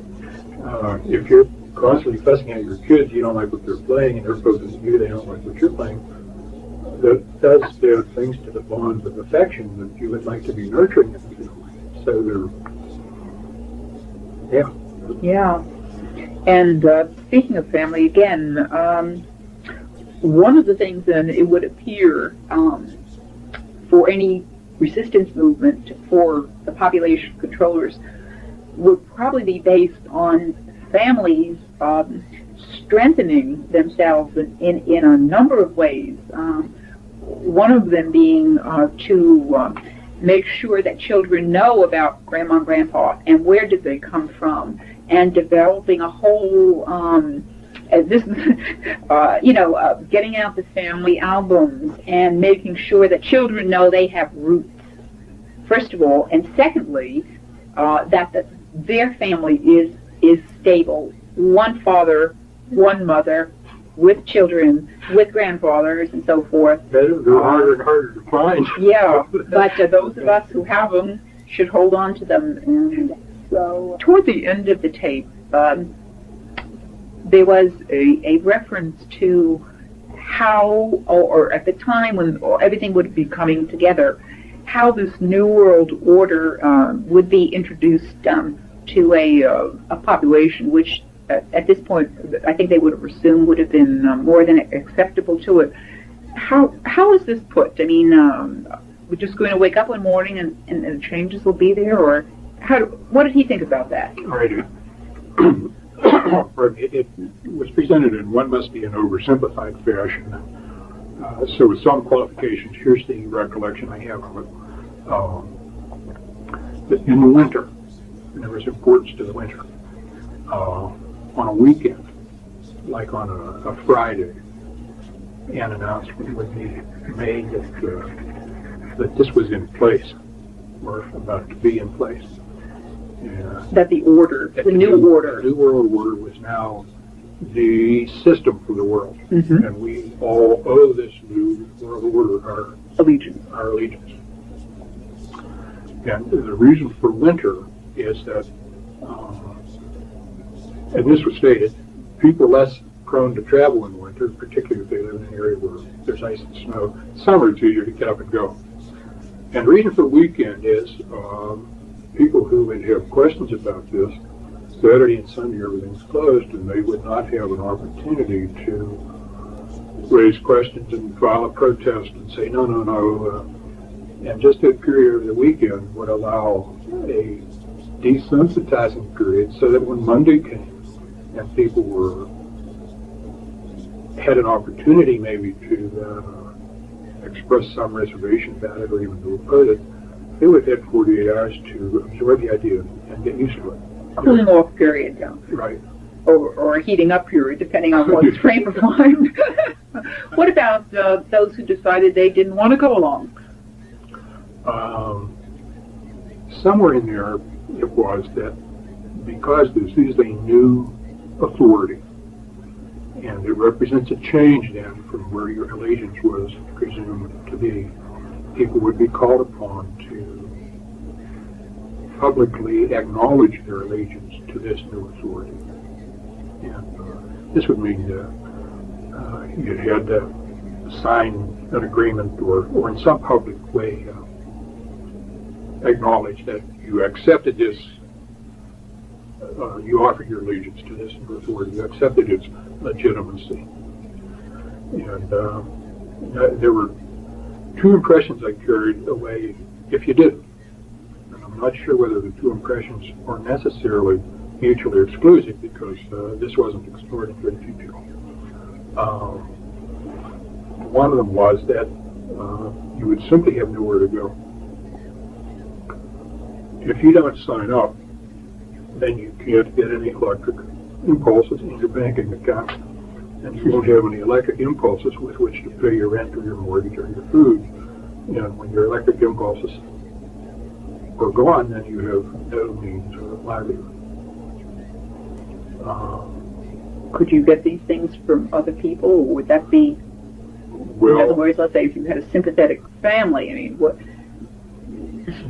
If you're constantly fussing at your kids, you don't like what they're playing, and they're focusing on you, they don't like what you're playing. That does things to the bonds of affection that you would like to be nurturing them. So they're, yeah. And speaking of family, again, one of the things then it would appear for any resistance movement for the population controllers would probably be based on families strengthening themselves in a number of ways. One of them being to make sure that children know about Grandma and Grandpa and where did they come from, and developing a whole, getting out the family albums and making sure that children know they have roots, first of all, and secondly, that their family is stable. One father, one mother, with children, with grandfathers, and so forth. They're harder and harder to find. Yeah, but those of us who have them should hold on to them. And so, toward the end of the tape, there was a reference to how, or at the time when everything would be coming together, how this New World Order would be introduced to a population which, at this point, I think they would have assumed would have been more than acceptable to it. How is this put? I mean, we're just going to wake up one morning and the changes will be there, or what did he think about that? All right. It was presented in what must be an oversimplified fashion. So with some qualifications, here's the recollection I have of it. That in the winter, and there was importance to the winter, on a weekend, like on a Friday, an announcement would be made that this was in place, or about to be in place. That the order, the new order. The new world order was now the system for the world. Mm-hmm. And we all owe this new world order our allegiance. And the reason for winter is that, and this was stated, people are less prone to travel in winter, particularly if they live in an area where there's ice and snow. Summer, it's easier to get up and go. And the reason for the weekend is people who would have questions about this, Saturday and Sunday everything's closed, and they would not have an opportunity to raise questions and file a protest and say, no. And just that period of the weekend would allow a desensitizing period so that when Monday came and people had an opportunity maybe to express some reservation about it or even to oppose it, they would have 48 hours to absorb the idea and get used to it. Cooling off period, yeah. Right. Or a heating up period, depending on one's frame of mind. What about those who decided they didn't want to go along? Somewhere in there it was that because this is a new authority, and it represents a change then from where your allegiance was presumed to be, people would be called upon to publicly acknowledge their allegiance to this new authority. And this would mean you had to sign an agreement or in some public way acknowledge that you accepted this, you offered your allegiance to this new authority, you accepted its legitimacy. And there were two impressions I carried away if you didn't. And I'm not sure whether the two impressions are necessarily mutually exclusive because this wasn't explored in great detail. One of them was that you would simply have nowhere to go. If you don't sign up, then you can't get any electric impulses in your banking account, and you won't have any electric impulses with which to pay your rent or your mortgage or your food. And when your electric impulses are gone, then you have no means of livelihood. Could you get these things from other people, or would that be, in other words, let's say if you had a sympathetic family, I mean, what?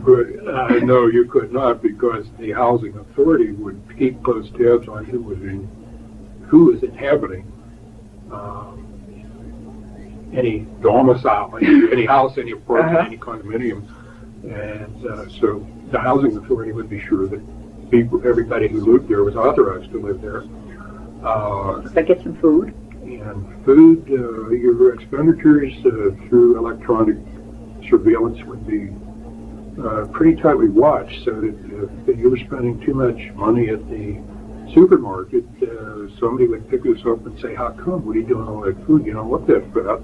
But no, you could not, because the housing authority would keep close tabs on who was inhabiting any domicile, any house, any apartment, any condominium, and so the housing authority would be sure that everybody who lived there was authorized to live there. That get some food. And food, your expenditures through electronic surveillance would be pretty tightly watched, so that if you were spending too much money at the supermarket, somebody would pick this up and say, how come? What are you doing with all that food? You don't look that fat.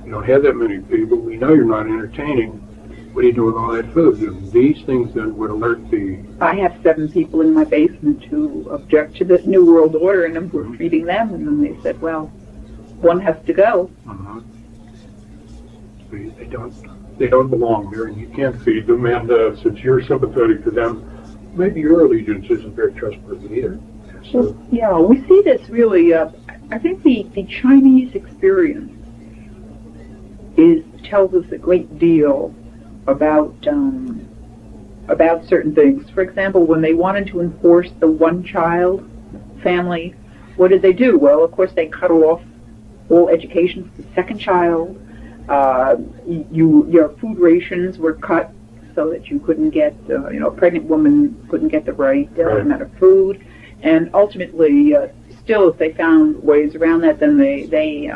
You don't have that many people. We know you're not entertaining. What are you doing with all that food? And these things then would alert I have 7 people in my basement who object to this New World Order, and we're feeding them, and then they said, well, one has to go. They don't belong there, and you can't feed them, and since you're sympathetic to them, maybe your allegiance isn't very trustworthy either. So, well, yeah, we see this really, I think the Chinese experience tells us a great deal about certain things. For example, when they wanted to enforce the one-child family, what did they do? Well, of course, they cut off all education for the second child. Your food rations were cut so that you couldn't get, a pregnant woman couldn't get the right amount of food. And ultimately, still, if they found ways around that, then they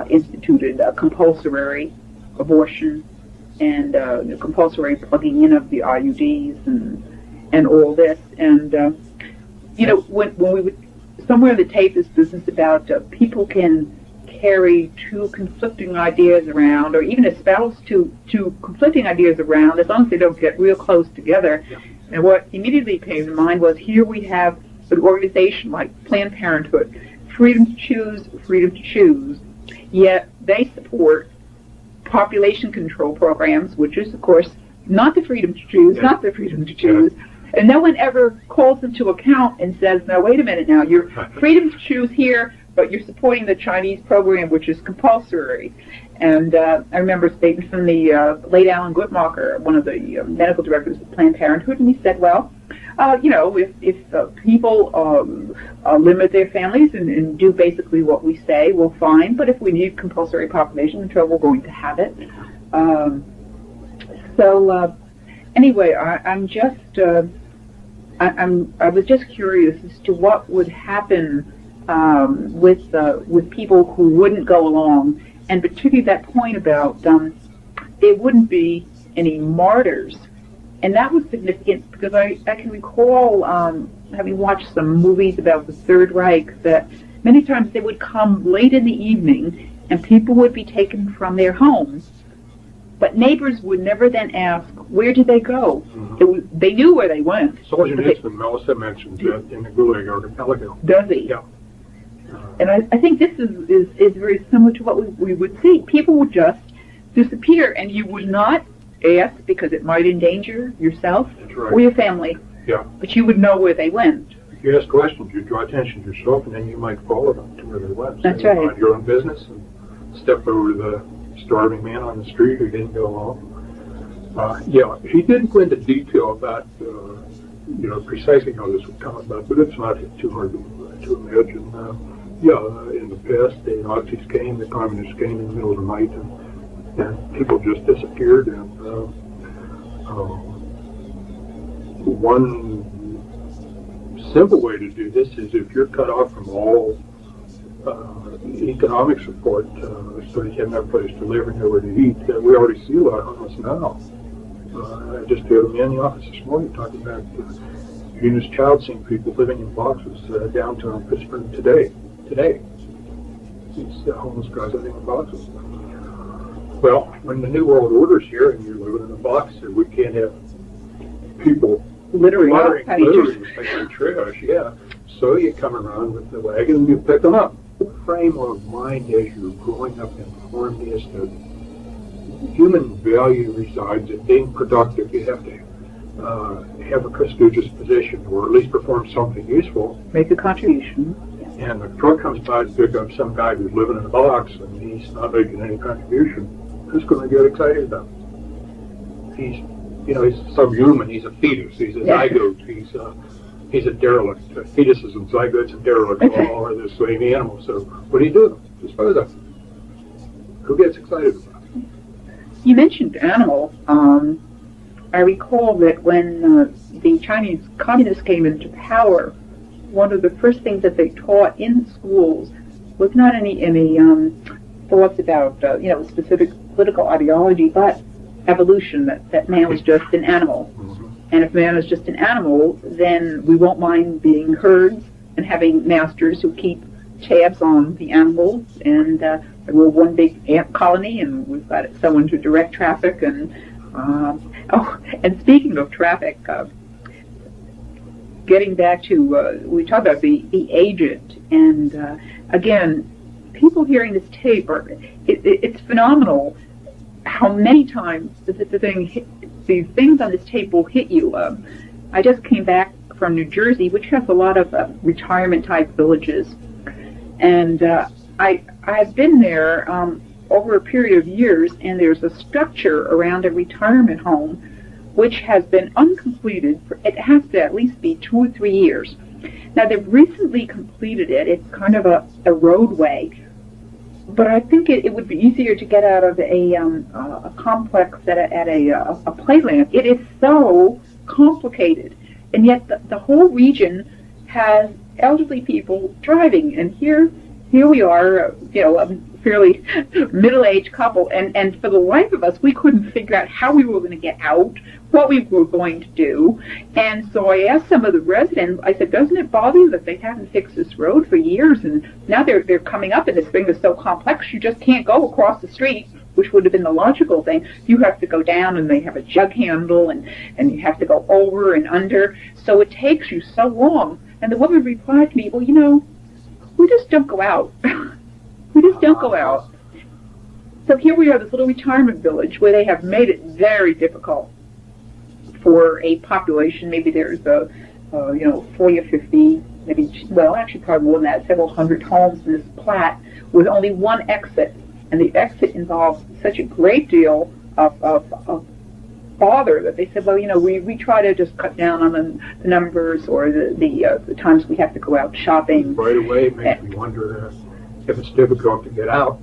instituted a compulsory abortion and compulsory plugging in of the IUDs and all this. And when we would somewhere in the tape this business about people can carry two conflicting ideas around, or even espouse two conflicting ideas around, as long as they don't get real close together. Yeah. And what immediately came to mind was, here we have an organization like Planned Parenthood, freedom to choose, yet they support population control programs, which is, of course, not the freedom to choose, Yeah. not the freedom to choose. Yeah. And no one ever calls them to account and says, no, wait a minute now, you're freedom to choose here, but you're supporting the Chinese program, which is compulsory. And I remember a statement from the late Alan Guttmacher, one of the medical directors of Planned Parenthood, and he said, well, if people limit their families and do basically what we say, well, fine. But if we need compulsory population control, we're going to have it. Anyway, I was just curious as to what would happen with people who wouldn't go along, and particularly that point about there wouldn't be any martyrs. And that was significant because I can recall, having watched some movies about the Third Reich, that many times they would come late in the evening and people would be taken from their homes, but neighbors would never then ask, where did they go? Mm-hmm. They knew where they went. Solzhenitsyn also mentions that in the Gulag Archipelago. Does he? Yeah. And I think this is very similar to what we would see. People would just disappear, and you would not ask because it might endanger yourself or your family. Yeah. But you would know where they went. If you ask questions, you draw attention to yourself, and then you might follow them to where they went. That's so right. Mind your own business and step over to the starving man on the street who didn't go along. He didn't go into detail about precisely how this would come about, but it's not too hard to imagine. In the past, the Nazis came, the communists came in the middle of the night, and people just disappeared. And one simple way to do this is if you're cut off from all economic support, so you have no place to live and nowhere to eat. We already see a lot of homeless now. I just had a man in the office this morning talking about Eunice Child seeing people living in boxes downtown Pittsburgh today. These homeless guys living in boxes. Well, when the New World Order's here and you're living in a box, we can't have people littering making trash. Yeah. So you come around with the wagon and you pick them up. The frame of mind as you're growing up and formed is that human value resides in being productive. You have to have a prestigious position, or at least perform something useful. Make a contribution. And the truck comes by to pick up some guy who's living in a box and he's not making any contribution. Who's going to get excited about him? He's subhuman. He's a fetus. He's a zygote. He's a derelict. Fetuses and zygotes and derelicts all are the same animal. So what do you do? Dispose of them. Who gets excited about it? You mentioned animal. I recall that when the Chinese communists came into power, one of the first things that they taught in schools was not any thoughts about specific political ideology, but evolution, that man was just an animal. Mm-hmm. And if man is just an animal, then we won't mind being herds and having masters who keep tabs on the animals, and we're one big ant colony, and we've got someone to direct traffic. And and speaking of traffic, getting back to we talked about the agent, and again, people hearing this tape it's phenomenal how many times these things on this tape will hit you. I just came back from New Jersey, which has a lot of retirement type villages, and I've been there over a period of years, and there's a structure around a retirement home which has been uncompleted. It has to at least be 2 or 3 years. Now, they've recently completed it. It's kind of a roadway, but I think it would be easier to get out of a complex at a playland. It is so complicated, and yet the whole region has elderly people driving, and here we are, fairly middle-aged couple, and for the life of us, we couldn't figure out how we were going to get out, what we were going to do. And so I asked some of the residents, I said, doesn't it bother you that they haven't fixed this road for years, and now they're coming up, and this thing is so complex, you just can't go across the street, which would have been the logical thing. You have to go down, and they have a jug handle, and you have to go over and under, so it takes you so long. And the woman replied to me, well, you know, we just don't go out. We just don't go out. So here we are, this little retirement village where they have made it very difficult for a population. Maybe there's 40 or 50, maybe, well, actually probably more than that, several hundred homes in this plat with only one exit. And the exit involves such a great deal of bother that they said, well, you know, we try to just cut down on the numbers or the times we have to go out shopping. Right away, it makes me wonder if it's difficult to get out,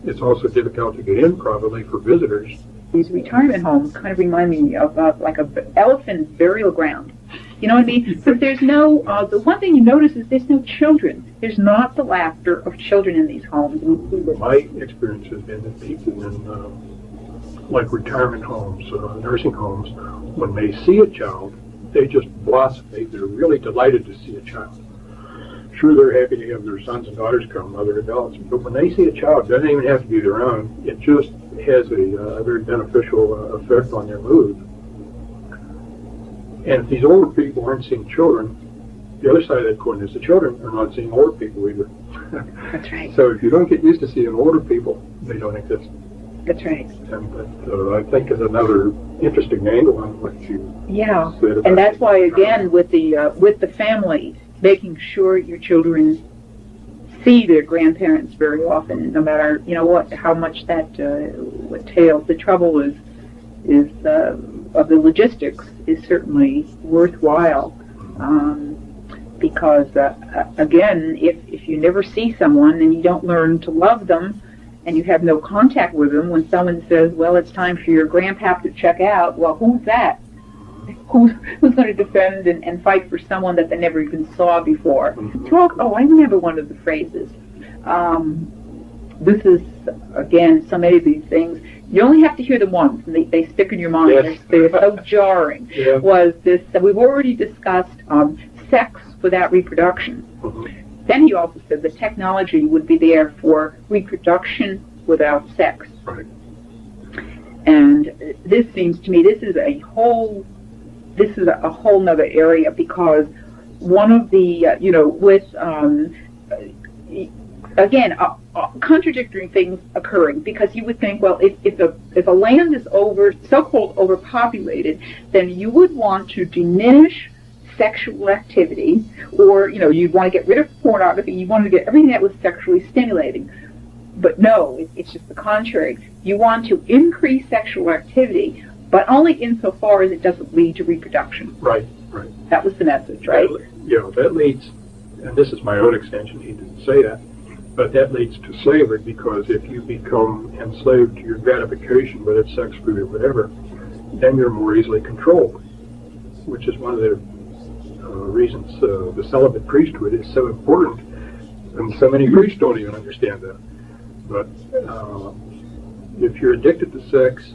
it's also difficult to get in, probably, for visitors. These retirement homes kind of remind me of like an elephant burial ground. You know what I mean? Because there's no, the one thing you notice is there's no children. There's not the laughter of children in these homes. My experience has been that people in, like retirement homes, nursing homes, when they see a child, they just blossom. They're really delighted to see a child. Sure, they're happy to have their sons and daughters come, other adults, but when they see a child, it doesn't even have to be their own. It just has a very beneficial effect on their mood. And if these older people aren't seeing children, the other side of that coin is the children are not seeing older people either. That's right. So if you don't get used to seeing older people, they don't exist. That's right. And that, I think, is another interesting angle on what you said about and that's why, again, with the family, making sure your children see their grandparents very often, no matter how much that entails. The trouble is of the logistics is certainly worthwhile, because again, if you never see someone and you don't learn to love them, and you have no contact with them, when someone says, well, it's time for your grandpap to check out, well, who's that? Who's going to defend and fight for someone that they never even saw before? I remember one of the phrases. This is, again, so many of these things. You only have to hear them once, and they stick in your mind. Yes. They're so jarring. Yeah. Was this, we've already discussed sex without reproduction. Mm-hmm. Then he also said the technology would be there for reproduction without sex. Right. And this seems to me, this is a whole nother area, because one of the, again, contradictory things occurring, because you would think, well, if a land is so-called overpopulated, then you would want to diminish sexual activity, or, you'd want to get rid of pornography, you want to get everything that was sexually stimulating. But no, it's just the contrary. You want to increase sexual activity, but only insofar as it doesn't lead to reproduction. Right. That was the message, right? That leads, and this is my own extension, he didn't say that, but that leads to slavery, because if you become enslaved to your gratification, whether it's sex, food, or whatever, then you're more easily controlled, which is one of the reasons the celibate priesthood is so important, and so many priests don't even understand that. But if you're addicted to sex,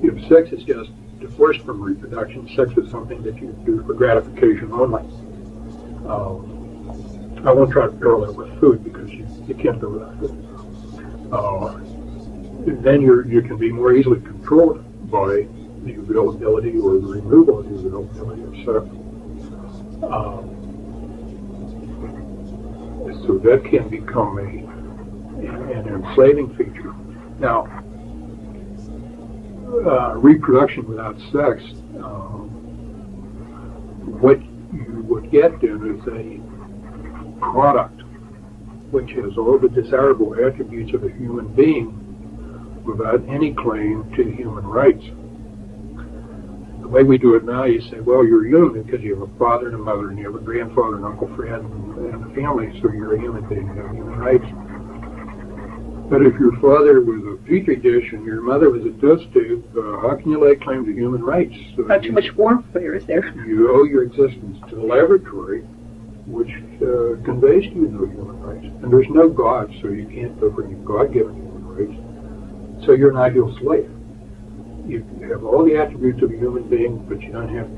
if sex is just divorced from reproduction, sex is something that you do for gratification only. I won't try to parallel with food, because you can't go without food. Then you can be more easily controlled by the availability or the removal of the availability of sex. So that can become an enslaving feature. Now, reproduction without sex, what you would get then is a product which has all the desirable attributes of a human being without any claim to human rights. The way we do it now, you say, well, you're human because you have a father and a mother, and you have a grandfather and Uncle Fred and a family, so you're a human being, you have human rights. But if your father was a petri dish and your mother was a dust tube, how can you lay claim to human rights? Not too much warmth there, is there? You owe your existence to the laboratory, which conveys to you no human rights. And there's no God, so you can't go for any God-given human rights. So you're an ideal slave. You have all the attributes of a human being, but you don't have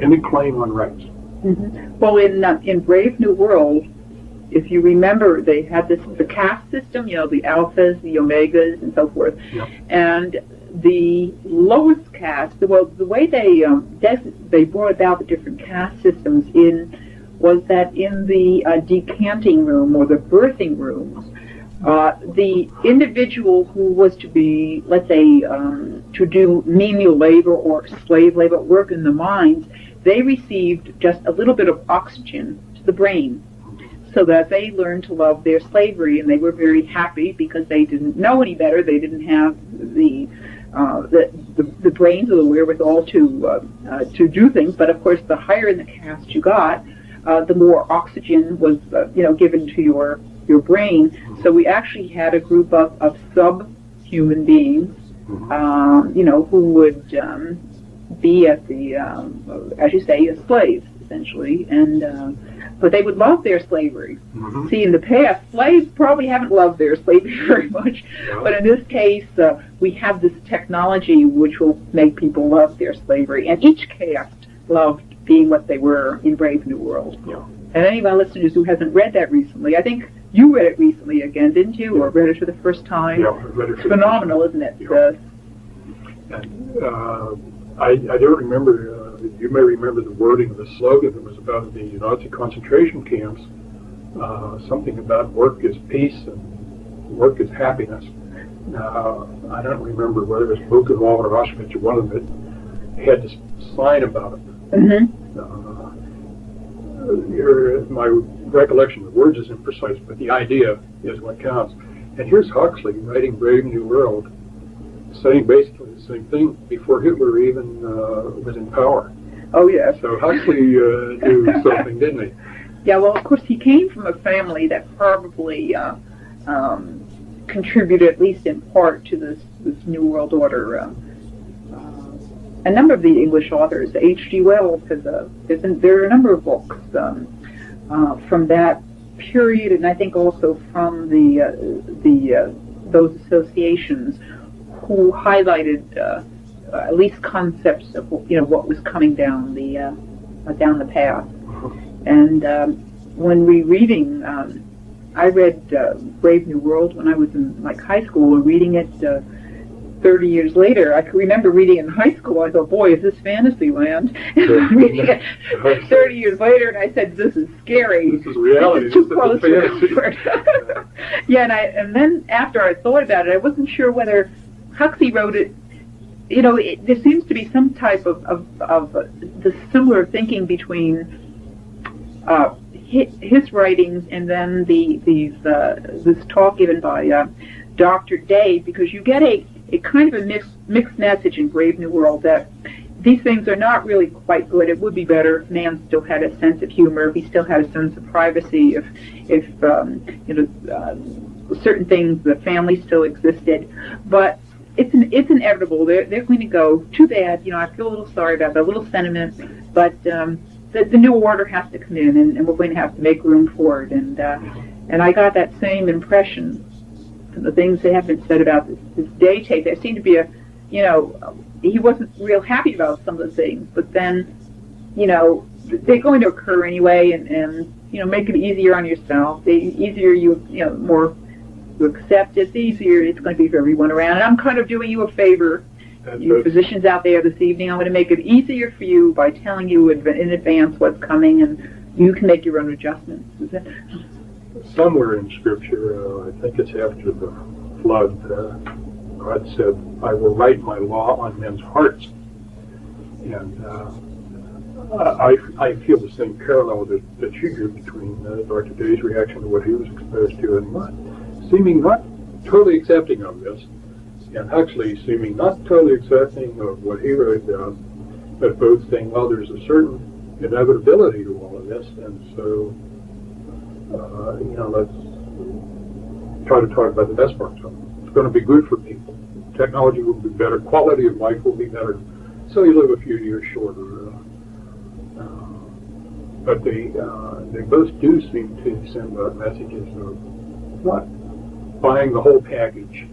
any claim on rights. Mm-hmm. Well, in Brave New World, if you remember, they had the caste system, the alphas, the omegas, and so forth. Yeah. And the lowest caste, the way they brought about the different caste systems was that in the decanting room or the birthing rooms, the individual who was to be, let's say, to do menial labor or slave labor, work in the mines, they received just a little bit of oxygen to the brain, so that they learned to love their slavery, and they were very happy because they didn't know any better. They didn't have the brains or the wherewithal to do things. But of course, the higher in the caste you got, the more oxygen was given to your brain. So we actually had a group of subhuman beings, who would be at the, as you say, as slaves essentially, and but they would love their slavery. Mm-hmm. See, in the past, slaves probably haven't loved their slavery very much, but in this case, we have this technology which will make people love their slavery, and each caste loved being what they were in Brave New World. Yeah. And any of our listeners who hasn't read that recently, I think you read it recently again, didn't you? Yeah. Or read it for the first time? Yeah, I read it for It's phenomenal, isn't it? Yeah. And I don't remember, you may remember the wording of the slogan that was about the Nazi concentration camps, something about work is peace and work is happiness. I don't remember whether it was Buchenwald or Auschwitz or one of them that had this sign about it. Mm-hmm. My recollection of the words isn't precise, but the idea is what counts. And here's Huxley writing Brave New World, saying basically the same thing before Hitler even was in power. Oh, yes. So Huxley knew something, didn't he? Yeah, well, of course, he came from a family that probably contributed, at least in part, to this New World Order. A number of the English authors, H.G. Wells, there are a number of books from that period, and I think also from those associations who highlighted at least concepts of what was coming down the path. And when rereading, I read Brave New World when I was in high school, and reading it 30 years later. I can remember reading it in high school. I thought, boy, is this fantasy land? Reading it 30 years later, and I said, this is scary. This is reality. This is too close for comfort. Yeah, and then after I thought about it, I wasn't sure whether Huxley wrote it. There seems to be some type of the similar thinking between his writings and then this talk given by Dr. Day, because you get a kind of a mixed message in Brave New World that these things are not really quite good. It would be better if man still had a sense of humor, if he still had a sense of privacy, if certain things, the family still existed. But it's inevitable. They're going to go. Too bad. I feel a little sorry about that, a little sentiment. But the new order has to come in, and we're going to have to make room for it. And I got that same impression from the things that have been said about this day tape. There seemed to be he wasn't real happy about some of the things, but then, they're going to occur anyway, and make it easier on yourself. The easier more you accept it, the easier it's going to be for everyone around. And I'm kind of doing you a favor, you physicians out there this evening. I'm going to make it easier for you by telling you in advance what's coming, and you can make your own adjustments. Is it? Somewhere in Scripture, I think it's after the flood, God said, I will write my law on men's hearts. And I feel the same parallel that you do between Dr. Day's reaction to what he was exposed to and seeming not totally accepting of this, and Huxley seeming not totally accepting of what he wrote down, but both saying, well, there's a certain inevitability to all of this, and so let's try to talk about the best parts of it. It's going to be good for people. Technology will be better. Quality of life will be better. So you live a few years shorter. But they both do seem to send out messages of not buying the whole package.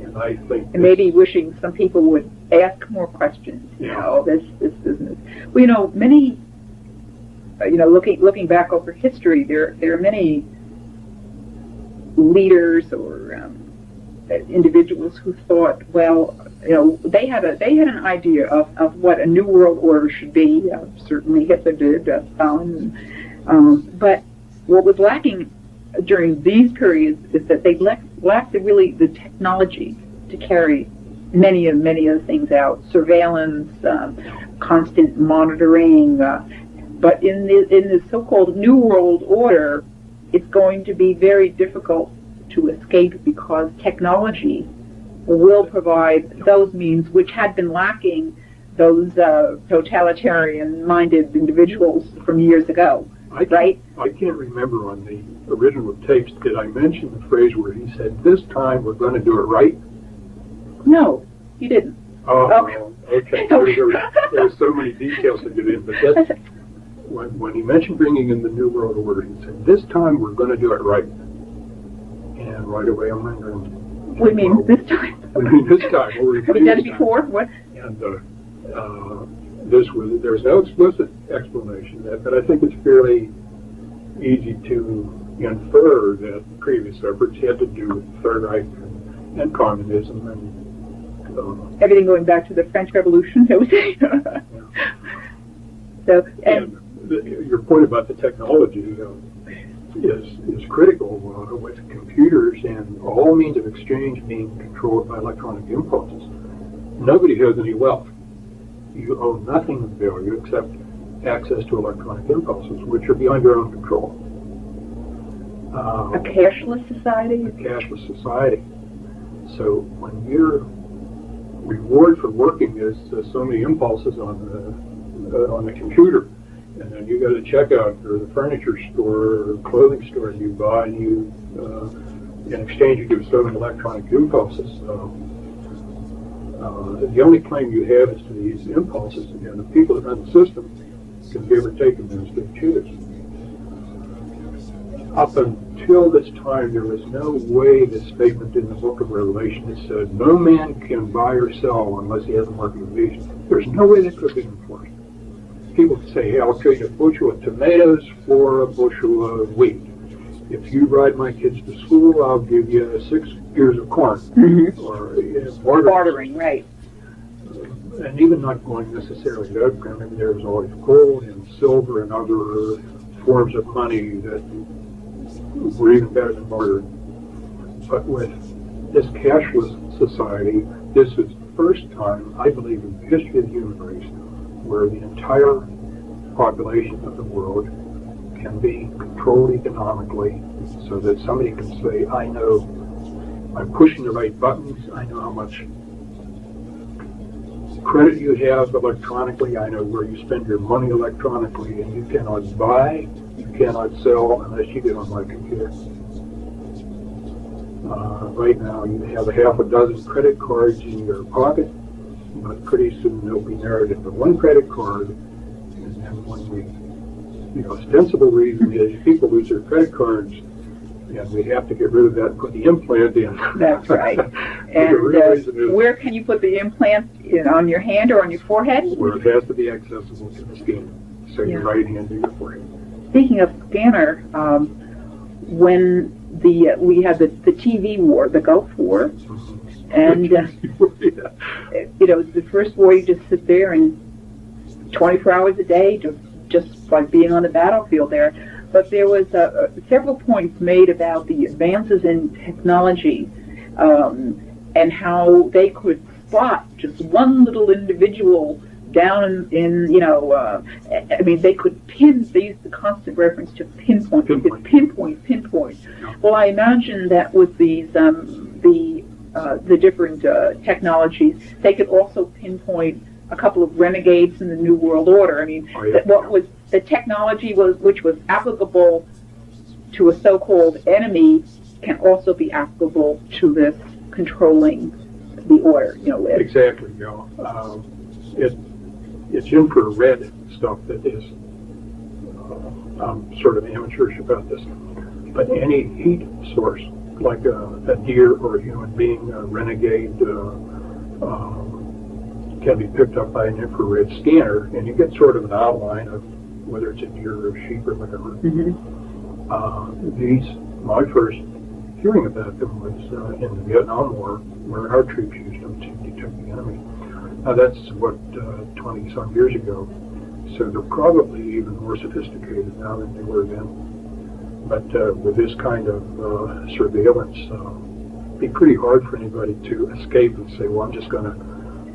And I think and maybe wishing some people would ask more questions. This business. Well, many. Looking back over history, there are many leaders or individuals who thought, well, they had an idea of what a new world order should be. Certainly Hitler did, Stalin, but what was lacking during these periods is that they lacked the technology to carry many of the things out. Surveillance, constant monitoring. But in the so-called New World Order, it's going to be very difficult to escape because technology will provide those means which had been lacking those totalitarian-minded individuals from years ago, right? I can't remember on the original tapes, did I mention the phrase where he said, "This time we're going to do it right"? No, you didn't. Oh, okay. There are so many details to get in, but that's... When he mentioned bringing in the New World Order, he said, "This time we're going to do it right." And right away I'm wondering... What do you mean, this time? I mean, this time. Have we done it before? What? And there's no explicit explanation of that, but I think it's fairly easy to infer that previous efforts had to do with the Third Reich and communism and... everything going back to the French Revolution, I would say. So, and your point about the technology is critical with computers and all means of exchange being controlled by electronic impulses. Nobody has any wealth. You own nothing of value except access to electronic impulses, which are beyond your own control. A cashless society? A cashless society. So when your reward for working is so many impulses on the computer, and then you go to checkout or the furniture store or clothing store you buy, and you in exchange you give so many electronic impulses. The only claim you have is to these impulses, and the people that run the system can give or take them as they choose. Up until this time, there was no way the statement in the book of Revelation that said, "No man can buy or sell unless he has a market of beast." There's no way that could be enforced. People could say, "Hey, I'll trade a bushel of tomatoes for a bushel of wheat. If you ride my kids to school, I'll give you 6 ears of corn." Mm-hmm. Or bartering, right. And even not going necessarily to that, I mean, there was always gold and silver and other forms of money that were even better than bartering. But with this cashless society, this is the first time, I believe, in the history of the human race where the entire population of the world can be controlled economically so that somebody can say, "I know I'm pushing the right buttons, I know how much credit you have electronically, I know where you spend your money electronically, and you cannot buy, you cannot sell unless you get on my computer." Right now you have a half a dozen credit cards in your pocket, but pretty soon they'll be narrowed into one credit card, and then when the ostensible reason is people lose their credit cards, and we have to get rid of that and put the implant in. That's right. And where can you put the implant in? On your hand or on your forehead? Where it has to be accessible to the scanner. So your right hand to your forehead. Speaking of scanner, when we had the TV war, the Gulf War, and the first war, you just sit there and 24 hours a day, just like being on the battlefield there. But there was several points made about the advances in technology and how they could spot just one little individual down they could they used the constant reference to pinpoint. They could pinpoint. Well, I imagine that with these the different technologies, they could also pinpoint a couple of renegades in the New World Order. I mean, what was the technology which was applicable to a so-called enemy can also be applicable to this controlling the order. Exactly. It's infrared stuff that is I'm sort of amateurish about this, but any heat source, like a deer or a human being, a renegade, can be picked up by an infrared scanner, and you get sort of an outline of whether it's a deer or a sheep or whatever. My first hearing about them was in the Vietnam War, where our troops used them to detect the enemy. Now that's 20-some years ago, so they're probably even more sophisticated now than they were then. But with this kind of surveillance, it'd be pretty hard for anybody to escape and say, well, I'm just going to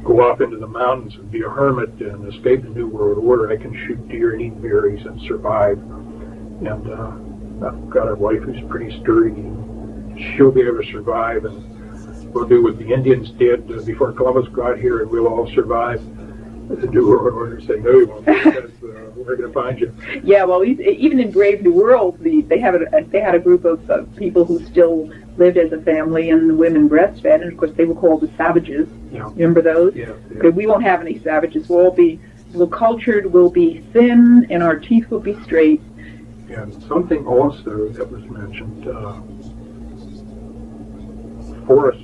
go off into the mountains and be a hermit and escape the New World Order. I can shoot deer and eat berries and survive. And I've got a wife who's pretty sturdy, and she'll be able to survive, and we'll do what the Indians did before Columbus got here, and we'll all survive. The New World Order say, no, you won't, because we're going to find you. Yeah, well, even in Brave New World, they had a group of people who still lived as a family, and the women breastfed, and of course they were called the savages. Yeah. Remember those? Yeah. Okay, we won't have any savages. We'll cultured, we'll be thin, and our teeth will be straight. And something also that was mentioned, forests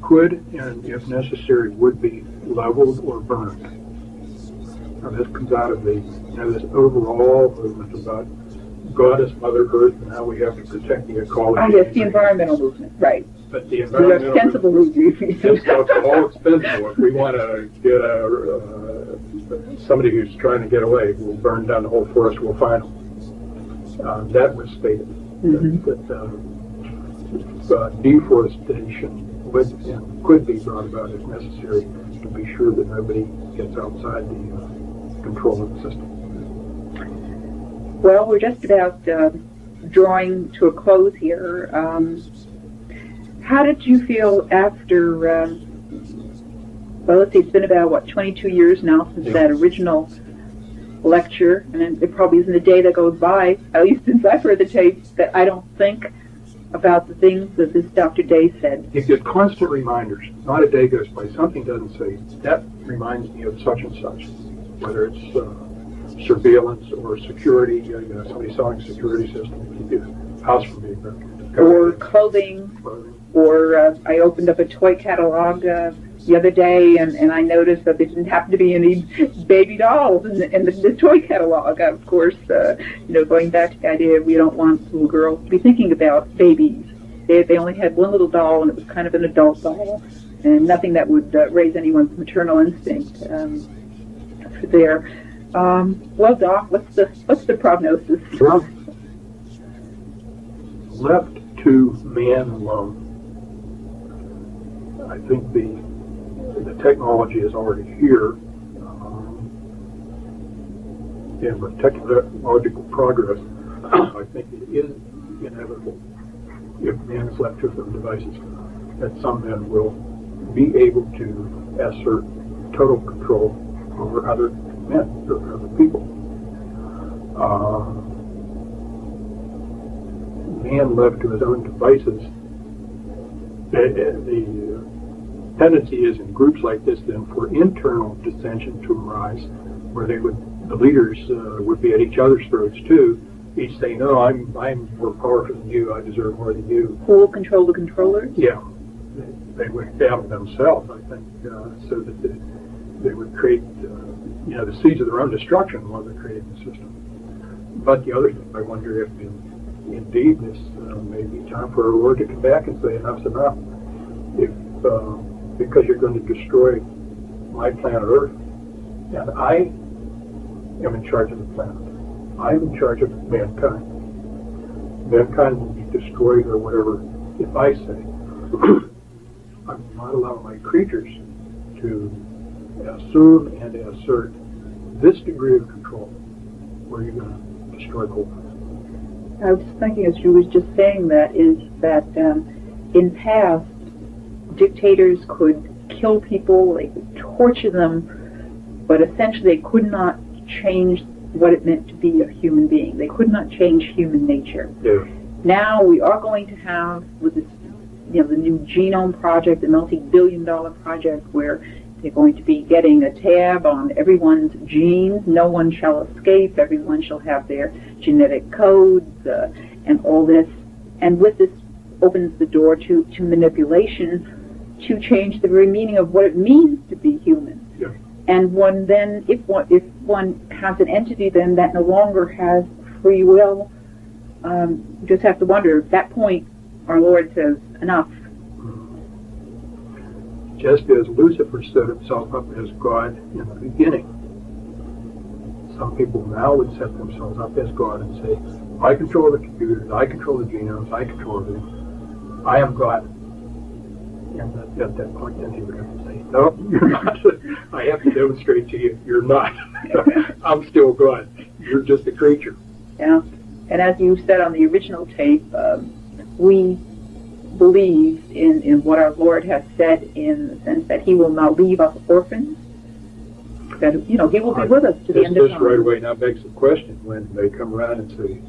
could, and if necessary, would be leveled or burned. Now this comes out of this overall movement about Goddess Mother Earth and how we have to protect the ecology. Oh, yes, the environmental movement, right. But the environmental ostensible movement. This stuff's all expendable. If we want to get somebody who's trying to get away, we'll burn down the whole forest, we'll find them. That was stated. That deforestation would and could be brought about if necessary to be sure that nobody gets outside the control of the system. Well, we're just about drawing to a close here. How did you feel after, let's say it's been about, 22 years now since that original lecture, and it probably isn't a day that goes by, at least since I've heard the tape, that I don't think about the things that this Dr. Day said. You get constant reminders. Not a day goes by. Something doesn't say, that reminds me of such and such, whether it's surveillance or security, somebody selling a security system to keep your house from being broken. Or clothing. Or I opened up a toy catalog the other day, and I noticed that there didn't happen to be any baby dolls in the toy catalog. Of course, going back to the idea we don't want little girls to be thinking about babies. They only had one little doll, and it was kind of an adult doll, and nothing that would raise anyone's maternal instinct there. Well, Doc, what's the prognosis? Well, left to man alone, I think the technology is already here, and with technological progress, I think it is inevitable, if man is left to his own devices, that some men will be able to assert total control over other men or other people. Man left to his own devices, the tendency is in groups like this then for internal dissension to arise, where the leaders would be at each other's throats too, each saying, "No, I'm more powerful than you. I deserve more than you." Who will control the controllers? Yeah, they would battle themselves, I think, so that they would create the seeds of their own destruction while they're creating the system. But the other thing, I wonder if indeed this may be time for a Lord to come back and say enough's enough. If because you're going to destroy my planet Earth, and I am in charge of the planet. I'm in charge of mankind. Mankind will be destroyed or whatever if I say. I will not allow my creatures to assume and assert this degree of control where you're going to destroy the whole planet. I was thinking, as you was just saying that, is that in past, dictators could kill people, they could torture them, but essentially they could not change what it meant to be a human being. They could not change human nature. Yeah. Now we are going to have, with this, the new genome project, the multi-billion-dollar project, where They're going to be getting a tab on everyone's genes. No one shall escape. Everyone shall have their genetic codes and all this. And with this opens the door to manipulation to change the very meaning of what it means to be human. Yeah. And one then, if one has an entity then that no longer has free will, you just have to wonder, at that point, our Lord says, enough. Just as Lucifer set himself up as God in the beginning, some people now would set themselves up as God and say, I control the computers, I control the genomes, I control everything. I am God. And at that point, then he would have to say, no, you're not. I have to demonstrate to you, you're not. I'm still God. You're just a creature. Yeah. And as you said on the original tape, we believe in what our Lord has said, in the sense that he will not leave us orphans, that, he will be with us to the end of time. This right away now begs the question when they come around and say,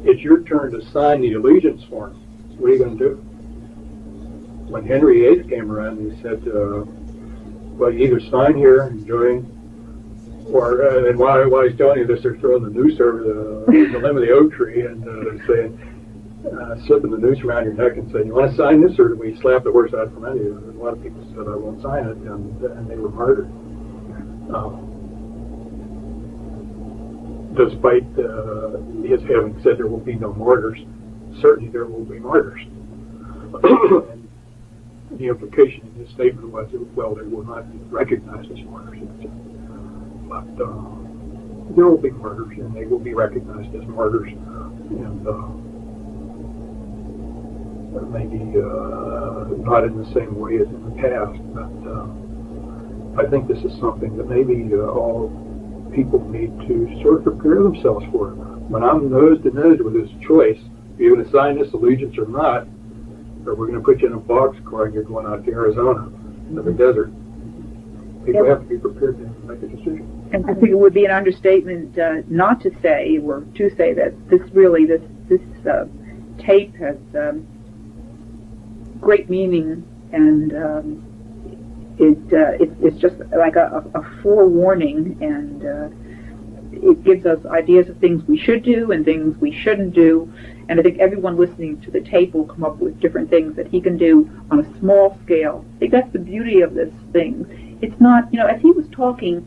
it's your turn to sign the allegiance form. What are you going to do? When Henry VIII came around, he said, well, you either sign here and join, or, and while he's telling you this, they're throwing the noose over the limb of the oak tree and saying, slipping the noose around your neck and saying, you want to sign this, or do we slap the horse out from under you? And a lot of people said, I won't sign it, and they were martyred. Despite his having said there will be no martyrs, certainly there will be martyrs. And the implication in his statement was, well, they will not be recognized as martyrs. But there will be martyrs, and they will be recognized as martyrs. And maybe not in the same way as in the past, but I think this is something that maybe all people need to sort of prepare themselves for. When I'm nose to nose with this choice, are you going to sign this allegiance or not, or we're going to put you in a boxcar and you're going out to Arizona in the desert. People have to be prepared to make a decision. And I think it would be an understatement not to say, or to say, that this tape has great meaning, and it's just like a forewarning, and it gives us ideas of things we should do and things we shouldn't do. And I think everyone listening to the tape will come up with different things that he can do on a small scale. I think that's the beauty of this thing. It's not, as he was talking,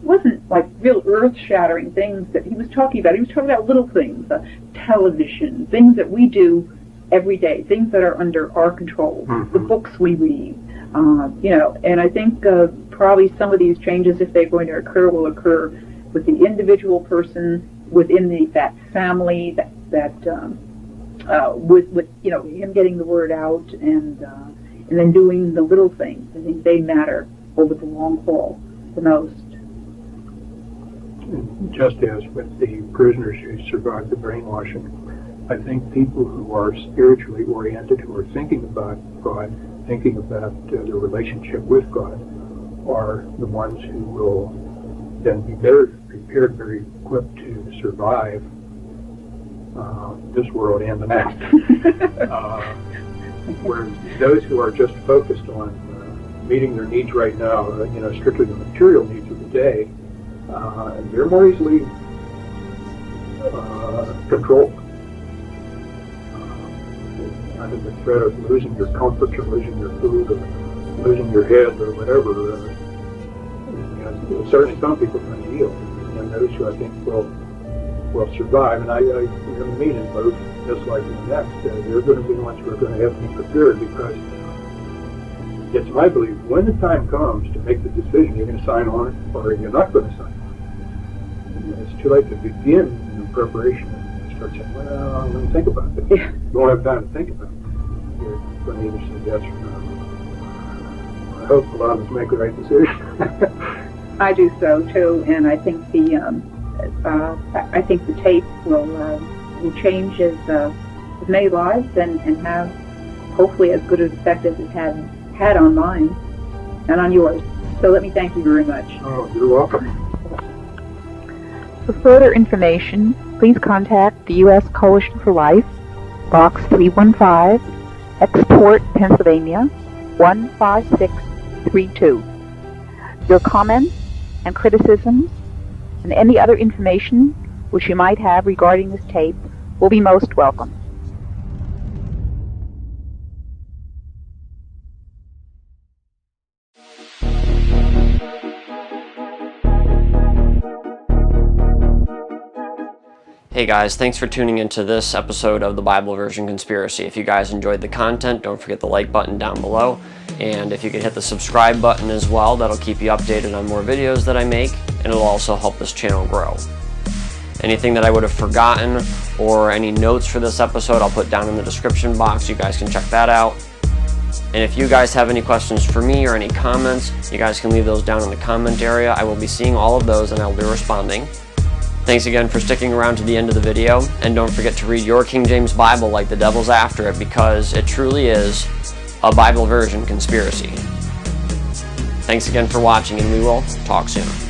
it wasn't like real earth-shattering things that he was talking about. He was talking about little things, television, things that we do every day, things that are under our control, the books we read, and I think probably some of these changes, if they're going to occur, will occur with the individual person within that family, with him getting the word out, and then doing the little things. I think they matter over the long haul the most. Just as with the prisoners who survived the brainwashing, I think people who are spiritually oriented, who are thinking about God, thinking about their relationship with God, are the ones who will then be better prepared, very equipped to survive this world and the next. Whereas those who are just focused on meeting their needs right now, strictly the material needs of the day, they're more easily controlled. Under the threat of losing your comforts, or losing your food, or losing your head, or whatever. Certainly some people are going to yield, and those who I think will survive. And I really mean it both, just like in the next. They're going to be the ones who are going to have to be prepared, because it's my belief, when the time comes to make the decision, you're going to sign on it or you're not going to sign on it. It's too late to begin the preparation and start saying, well, I'm going to think about this. Yeah. You won't have time to think about it. You're going to either say yes or no. I hope a lot of us make the right decision. I do so too, and I think the tape will change as many lives and have hopefully as good an effect as it had on mine and on yours. So let me thank you very much. Oh, you're welcome. For further information, please contact the U.S. Coalition for Life, Box 315, Export, Pennsylvania 15632. Your comments and criticisms and any other information which you might have regarding this tape will be most welcome. Hey guys, thanks for tuning into this episode of the Bible Version Conspiracy. If you guys enjoyed the content, don't forget the like button down below. And if you could hit the subscribe button as well, that'll keep you updated on more videos that I make, and it'll also help this channel grow. Anything that I would have forgotten or any notes for this episode, I'll put down in the description box. You guys can check that out. And if you guys have any questions for me or any comments, you guys can leave those down in the comment area. I will be seeing all of those and I'll be responding. Thanks again for sticking around to the end of the video, and don't forget to read your King James Bible like the devil's after it, because it truly is a Bible version conspiracy. Thanks again for watching, and we will talk soon.